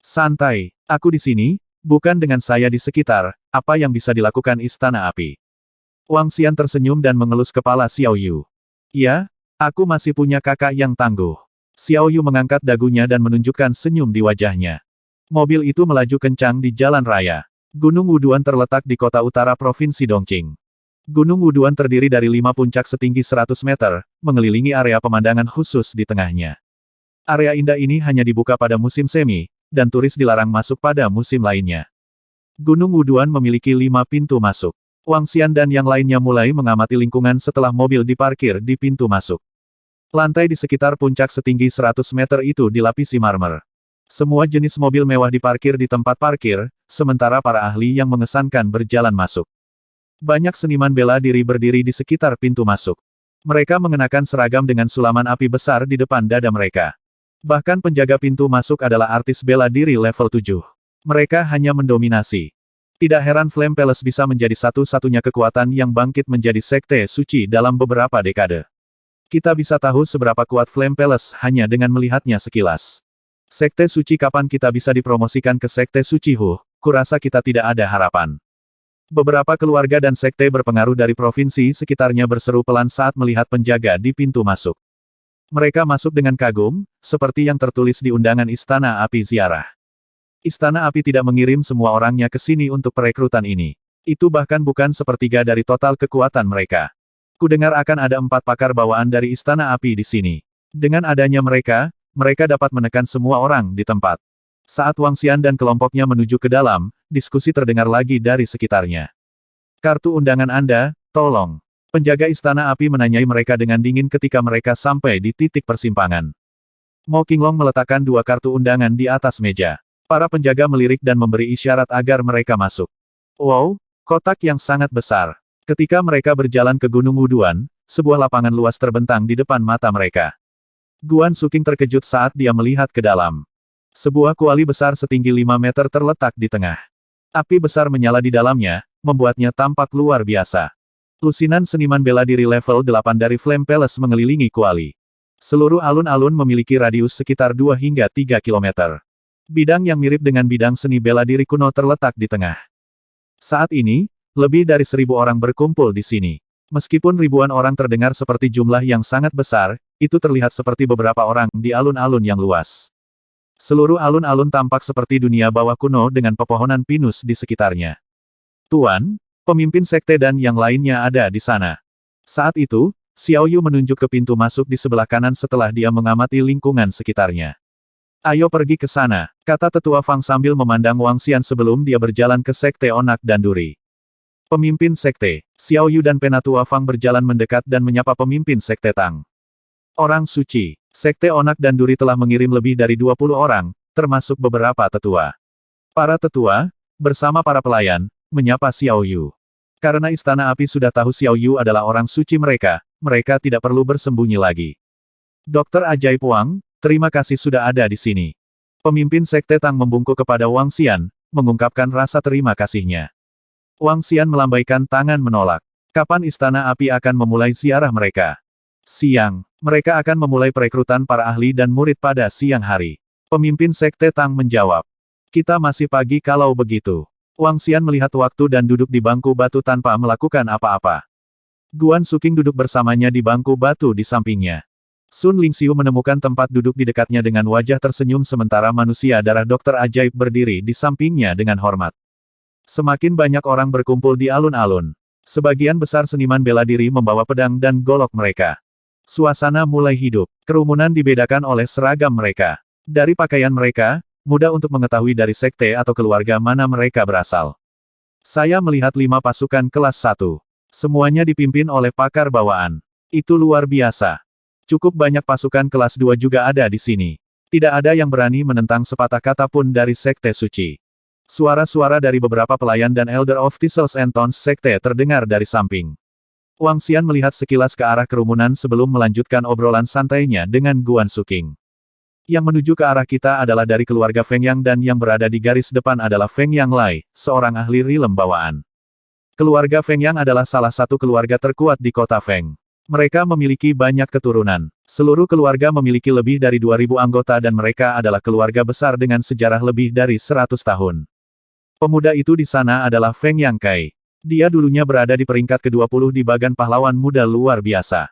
Santai, aku di sini, bukan dengan saya di sekitar, apa yang bisa dilakukan Istana Api? Wang Xian tersenyum dan mengelus kepala Xiao Yu. Ya, aku masih punya kakak yang tangguh. Xiao Yu mengangkat dagunya dan menunjukkan senyum di wajahnya. Mobil itu melaju kencang di jalan raya. Gunung Wuduan terletak di kota utara Provinsi Dongqing. Gunung Wuduan terdiri dari 5 puncak setinggi 100 meter, mengelilingi area pemandangan khusus di tengahnya. Area indah ini hanya dibuka pada musim semi, dan turis dilarang masuk pada musim lainnya. Gunung Wuduan memiliki 5 pintu masuk. Wang Xian dan yang lainnya mulai mengamati lingkungan setelah mobil diparkir di pintu masuk. Lantai di sekitar puncak setinggi 100 meter itu dilapisi marmer. Semua jenis mobil mewah diparkir di tempat parkir, sementara para ahli yang mengesankan berjalan masuk. Banyak seniman bela diri berdiri di sekitar pintu masuk. Mereka mengenakan seragam dengan sulaman api besar di depan dada mereka. Bahkan penjaga pintu masuk adalah artis bela diri level 7. Mereka hanya mendominasi. Tidak heran Flame Palace bisa menjadi satu-satunya kekuatan yang bangkit menjadi sekte suci dalam beberapa dekade. Kita bisa tahu seberapa kuat Flame Palace hanya dengan melihatnya sekilas. Sekte suci kapan kita bisa dipromosikan ke sekte suci kurasa kita tidak ada harapan. Beberapa keluarga dan sekte berpengaruh dari provinsi sekitarnya berseru pelan saat melihat penjaga di pintu masuk. Mereka masuk dengan kagum, seperti yang tertulis di undangan Istana Api Ziarah. Istana Api tidak mengirim semua orangnya ke sini untuk perekrutan ini. Itu bahkan bukan sepertiga dari total kekuatan mereka. Kudengar akan ada 4 pakar bawaan dari Istana Api di sini. Dengan adanya mereka dapat menekan semua orang di tempat. Saat Wang Xian dan kelompoknya menuju ke dalam, diskusi terdengar lagi dari sekitarnya. Kartu undangan Anda, tolong. Penjaga Istana Api menanyai mereka dengan dingin ketika mereka sampai di titik persimpangan. Mo Qinglong meletakkan 2 kartu undangan di atas meja. Para penjaga melirik dan memberi isyarat agar mereka masuk. Wow, kotak yang sangat besar. Ketika mereka berjalan ke Gunung Wuduan, sebuah lapangan luas terbentang di depan mata mereka. Guan Suking terkejut saat dia melihat ke dalam. Sebuah kuali besar setinggi 5 meter terletak di tengah. Api besar menyala di dalamnya, membuatnya tampak luar biasa. Lusinan seniman bela diri level 8 dari Flame Palace mengelilingi kuali. Seluruh alun-alun memiliki radius sekitar 2 hingga 3 km. Bidang yang mirip dengan bidang seni bela diri kuno terletak di tengah. Saat ini, lebih dari 1000 orang berkumpul di sini. Meskipun ribuan orang terdengar seperti jumlah yang sangat besar, itu terlihat seperti beberapa orang di alun-alun yang luas. Seluruh alun-alun tampak seperti dunia bawah kuno dengan pepohonan pinus di sekitarnya. Tuan, pemimpin sekte dan yang lainnya ada di sana. Saat itu, Xiao Yu menunjuk ke pintu masuk di sebelah kanan setelah dia mengamati lingkungan sekitarnya. Ayo pergi ke sana, kata tetua Fang sambil memandang Wang Xian sebelum dia berjalan ke sekte Onak dan Duri. Pemimpin sekte, Xiao Yu dan Penatua Fang berjalan mendekat dan menyapa pemimpin sekte Tang. Orang suci, sekte Onak dan Duri telah mengirim lebih dari 20 orang, termasuk beberapa tetua. Para tetua, bersama para pelayan, menyapa Xiao Yu. Karena Istana Api sudah tahu Xiao Yu adalah orang suci mereka tidak perlu bersembunyi lagi. Dokter Ajaib Wang, terima kasih sudah ada di sini. Pemimpin sekte Tang membungkuk kepada Wang Xian, mengungkapkan rasa terima kasihnya. Wang Xian melambaikan tangan menolak. Kapan Istana Api akan memulai ziarah mereka? Siang, mereka akan memulai perekrutan para ahli dan murid pada siang hari. Pemimpin sekte Tang menjawab. Kita masih pagi kalau begitu. Wang Xian melihat waktu dan duduk di bangku batu tanpa melakukan apa-apa. Guan Suking duduk bersamanya di bangku batu di sampingnya. Sun Lingxiu menemukan tempat duduk di dekatnya dengan wajah tersenyum sementara manusia darah dokter ajaib berdiri di sampingnya dengan hormat. Semakin banyak orang berkumpul di alun-alun. Sebagian besar seniman bela diri membawa pedang dan golok mereka. Suasana mulai hidup. Kerumunan dibedakan oleh seragam mereka. Dari pakaian mereka, mudah untuk mengetahui dari sekte atau keluarga mana mereka berasal. Saya melihat 5 pasukan kelas 1. Semuanya dipimpin oleh pakar bawaan. Itu luar biasa. Cukup banyak pasukan kelas 2 juga ada di sini. Tidak ada yang berani menentang sepatah kata pun dari Sekte Suci. Suara-suara dari beberapa pelayan dan Elder of Thistles and Thorns Sekte terdengar dari samping. Wang Xian melihat sekilas ke arah kerumunan sebelum melanjutkan obrolan santainya dengan Guan Suking. Yang menuju ke arah kita adalah dari keluarga Feng Yang dan yang berada di garis depan adalah Feng Yang Lai, seorang ahli rilem bawaan. Keluarga Feng Yang adalah salah satu keluarga terkuat di kota Feng. Mereka memiliki banyak keturunan. Seluruh keluarga memiliki lebih dari 2.000 anggota dan mereka adalah keluarga besar dengan sejarah lebih dari 100 tahun. Pemuda itu di sana adalah Feng Yang Kai. Dia dulunya berada di peringkat ke-20 di bagan pahlawan muda luar biasa.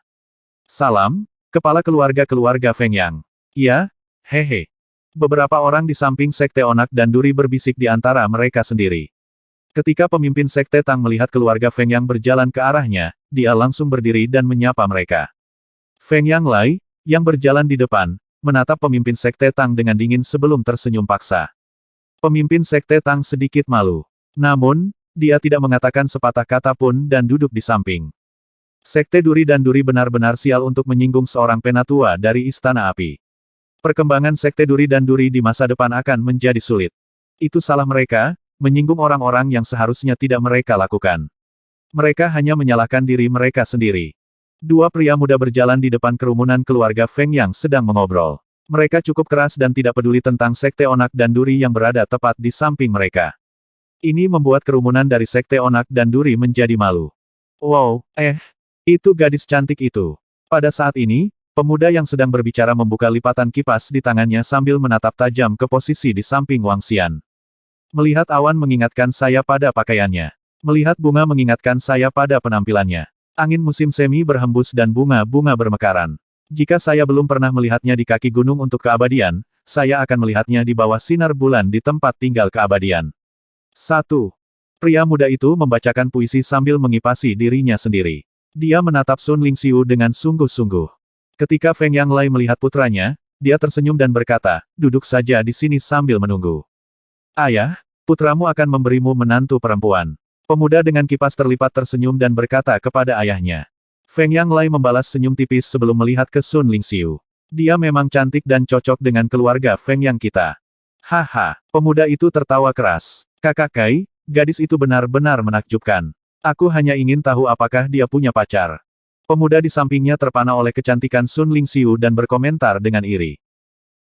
Salam, kepala keluarga Feng Yang. Ya, hehe. Beberapa orang di samping Sekte Onak dan Duri berbisik di antara mereka sendiri. Ketika pemimpin Sekte Tang melihat keluarga Feng Yang berjalan ke arahnya, dia langsung berdiri dan menyapa mereka. Feng Yang Lai, yang berjalan di depan, menatap pemimpin Sekte Tang dengan dingin sebelum tersenyum paksa. Pemimpin Sekte Tang sedikit malu. Namun, dia tidak mengatakan sepatah kata pun dan duduk di samping. Sekte Duri dan Duri benar-benar sial untuk menyinggung seorang penatua dari Istana Api. Perkembangan Sekte Duri dan Duri di masa depan akan menjadi sulit. Itu salah mereka, menyinggung orang-orang yang seharusnya tidak mereka lakukan. Mereka hanya menyalahkan diri mereka sendiri. Dua pria muda berjalan di depan kerumunan keluarga Feng Yang sedang mengobrol. Mereka cukup keras dan tidak peduli tentang Sekte Onak dan Duri yang berada tepat di samping mereka. Ini membuat kerumunan dari Sekte Onak dan Duri menjadi malu. Wow, itu gadis cantik itu. Pada saat ini, pemuda yang sedang berbicara membuka lipatan kipas di tangannya sambil menatap tajam ke posisi di samping Wang Xian. Melihat awan mengingatkan saya pada pakaiannya. Melihat bunga mengingatkan saya pada penampilannya. Angin musim semi berhembus dan bunga-bunga bermekaran. Jika saya belum pernah melihatnya di kaki gunung untuk keabadian, saya akan melihatnya di bawah sinar bulan di tempat tinggal keabadian. 1. Pria muda itu membacakan puisi sambil mengipasi dirinya sendiri. Dia menatap Sun Lingxiu dengan sungguh-sungguh. Ketika Feng Yang Lai melihat putranya, dia tersenyum dan berkata, duduk saja di sini sambil menunggu. Ayah, putramu akan memberimu menantu perempuan. Pemuda dengan kipas terlipat tersenyum dan berkata kepada ayahnya. Feng Yang Lai membalas senyum tipis sebelum melihat ke Sun Lingxiu. Dia memang cantik dan cocok dengan keluarga Feng Yang kita. Haha, pemuda itu tertawa keras. Kakak Kai, gadis itu benar-benar menakjubkan. Aku hanya ingin tahu apakah dia punya pacar. Pemuda di sampingnya terpana oleh kecantikan Sun Lingxiu dan berkomentar dengan iri.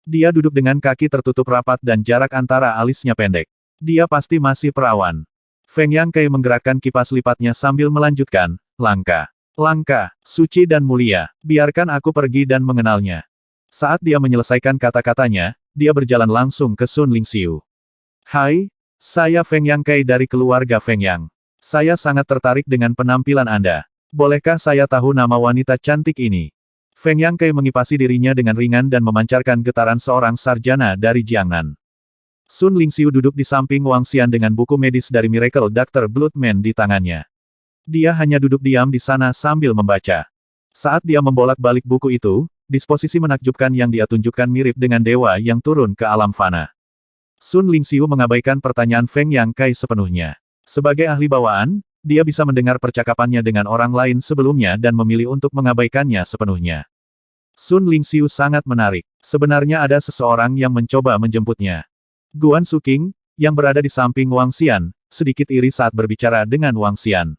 Dia duduk dengan kaki tertutup rapat dan jarak antara alisnya pendek. Dia pasti masih perawan. Feng Yang Kai menggerakkan kipas lipatnya sambil melanjutkan, langka, suci dan mulia, biarkan aku pergi dan mengenalnya. Saat dia menyelesaikan kata-katanya, dia berjalan langsung ke Sun Lingxiu. Hai, saya Feng Yang Kai dari keluarga Feng Yang. Saya sangat tertarik dengan penampilan Anda. Bolehkah saya tahu nama wanita cantik ini? Feng Yang Kai mengipasi dirinya dengan ringan dan memancarkan getaran seorang sarjana dari Jiangnan. Sun Lingxiu duduk di samping Wang Xian dengan buku medis dari Miracle Dr. Bloodman di tangannya. Dia hanya duduk diam di sana sambil membaca. Saat dia membolak-balik buku itu, disposisi menakjubkan yang dia tunjukkan mirip dengan dewa yang turun ke alam fana. Sun Lingxiu mengabaikan pertanyaan Feng Yang Kai sepenuhnya. Sebagai ahli bawaan, dia bisa mendengar percakapannya dengan orang lain sebelumnya dan memilih untuk mengabaikannya sepenuhnya. Sun Lingxiu sangat menarik. Sebenarnya ada seseorang yang mencoba menjemputnya. Guan Suking, yang berada di samping Wang Xian, sedikit iri saat berbicara dengan Wang Xian.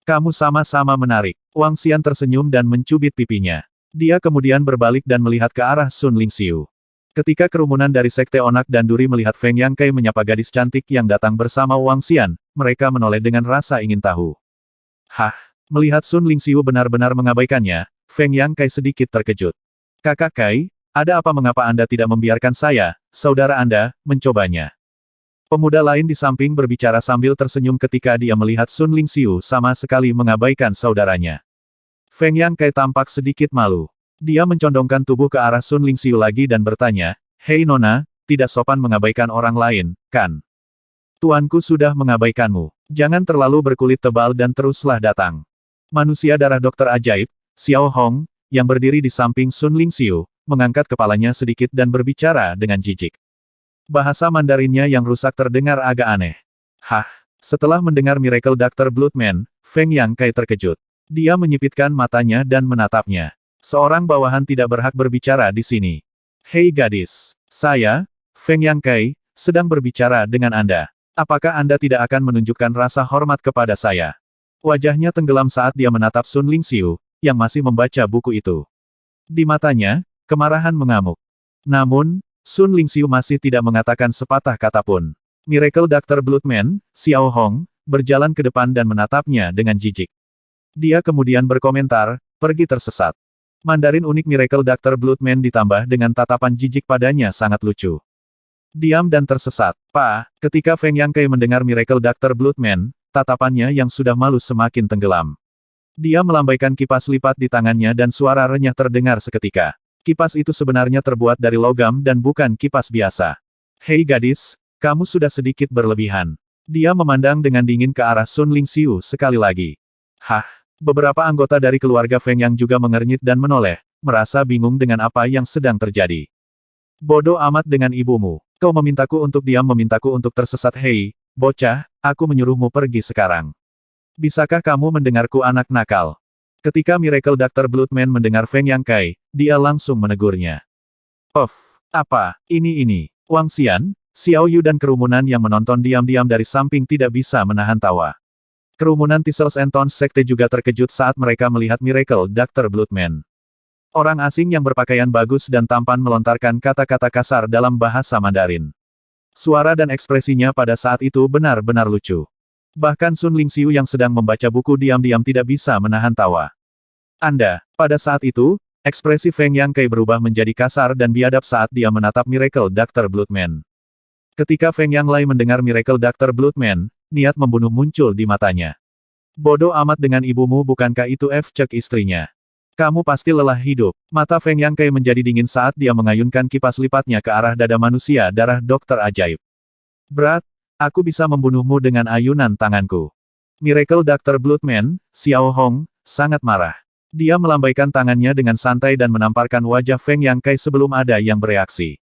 Kamu sama-sama menarik. Wang Xian tersenyum dan mencubit pipinya. Dia kemudian berbalik dan melihat ke arah Sun Lingxiu. Ketika kerumunan dari Sekte Onak dan Duri melihat Feng Yang Kai menyapa gadis cantik yang datang bersama Wang Xian, mereka menoleh dengan rasa ingin tahu. Hah, melihat Sun Lingxiu benar-benar mengabaikannya, Feng Yang Kai sedikit terkejut. Kakak Kai, ada apa mengapa Anda tidak membiarkan saya, saudara Anda, mencobanya? Pemuda lain di samping berbicara sambil tersenyum ketika dia melihat Sun Lingxiu sama sekali mengabaikan saudaranya. Feng Yang Kai tampak sedikit malu. Dia mencondongkan tubuh ke arah Sun Lingxiu lagi dan bertanya, Hei Nona, tidak sopan mengabaikan orang lain, kan? Tuanku sudah mengabaikanmu. Jangan terlalu berkulit tebal dan teruslah datang. Manusia darah dokter ajaib, Xiao Hong, yang berdiri di samping Sun Lingxiu, mengangkat kepalanya sedikit dan berbicara dengan jijik. Bahasa Mandarinnya yang rusak terdengar agak aneh. Hah, setelah mendengar Miracle Dr. Bloodman, Feng Yang Kai terkejut. Dia menyipitkan matanya dan menatapnya. Seorang bawahan tidak berhak berbicara di sini. Hei gadis, saya, Feng Yang Kai, sedang berbicara dengan Anda. Apakah Anda tidak akan menunjukkan rasa hormat kepada saya? Wajahnya tenggelam saat dia menatap Sun Lingxiu, yang masih membaca buku itu. Di matanya, kemarahan mengamuk. Namun, Sun Lingxiu masih tidak mengatakan sepatah kata pun. Miracle Dr. Bloodman, Xiao Hong, berjalan ke depan dan menatapnya dengan jijik. Dia kemudian berkomentar, pergi tersesat. Mandarin unik Miracle Dr. Bloodman ditambah dengan tatapan jijik padanya sangat lucu. Diam dan tersesat. Ketika Feng Yang Kai mendengar Miracle Dr. Bloodman, tatapannya yang sudah malu semakin tenggelam. Dia melambaikan kipas lipat di tangannya dan suara renyah terdengar seketika. Kipas itu sebenarnya terbuat dari logam dan bukan kipas biasa. Hei gadis, kamu sudah sedikit berlebihan. Dia memandang dengan dingin ke arah Sun Lingxiu sekali lagi. Beberapa anggota dari keluarga Feng Yang juga mengernyit dan menoleh, merasa bingung dengan apa yang sedang terjadi. Bodoh amat dengan ibumu. Kau memintaku untuk diam, memintaku untuk tersesat. Hei, bocah, aku menyuruhmu pergi sekarang. Bisakah kamu mendengarku anak nakal? Ketika Miracle Dr. Bloodman mendengar Feng Yang Kai, dia langsung menegurnya. Apa, ini? Wang Xian, Xiao Yu dan kerumunan yang menonton diam-diam dari samping tidak bisa menahan tawa. Kerumunan Thistles and Thorns Sekte juga terkejut saat mereka melihat Miracle Dr. Bloodman. Orang asing yang berpakaian bagus dan tampan melontarkan kata-kata kasar dalam bahasa Mandarin. Suara dan ekspresinya pada saat itu benar-benar lucu. Bahkan Sun Lingxiu yang sedang membaca buku diam-diam tidak bisa menahan tawa. Pada saat itu, ekspresi Feng Yang Kai berubah menjadi kasar dan biadab saat dia menatap Miracle Dr. Bloodman. Ketika Feng Yang Lai mendengar Miracle Dr. Bloodman, niat membunuh muncul di matanya. Bodoh amat dengan ibumu, bukankah itu cek istrinya? Kamu pasti lelah hidup. Mata Feng Yang Kai menjadi dingin saat dia mengayunkan kipas lipatnya ke arah dada manusia darah dokter ajaib. Berat, aku bisa membunuhmu dengan ayunan tanganku. Miracle Dr. Bloodman, Xiao Hong, sangat marah. Dia melambaikan tangannya dengan santai dan menamparkan wajah Feng Yang Kai sebelum ada yang bereaksi.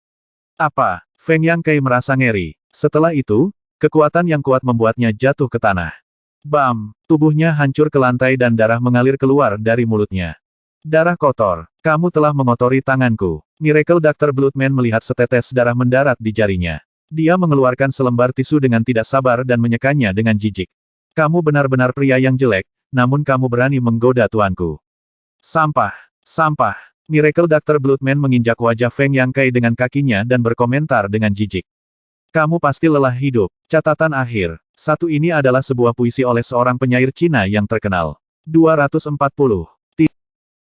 Feng Yang Kai merasa ngeri. Setelah itu, kekuatan yang kuat membuatnya jatuh ke tanah. Bam! Tubuhnya hancur ke lantai dan darah mengalir keluar dari mulutnya. Darah kotor. Kamu telah mengotori tanganku. Miracle Dr. Bloodman melihat setetes darah mendarat di jarinya. Dia mengeluarkan selembar tisu dengan tidak sabar dan menyekannya dengan jijik. Kamu benar-benar pria yang jelek, namun kamu berani menggoda tuanku. Sampah. Miracle Dr. Bloodman menginjak wajah Feng Yang Kai dengan kakinya dan berkomentar dengan jijik. Kamu pasti lelah hidup. Catatan akhir. Ini adalah sebuah puisi oleh seorang penyair Cina yang terkenal. 240.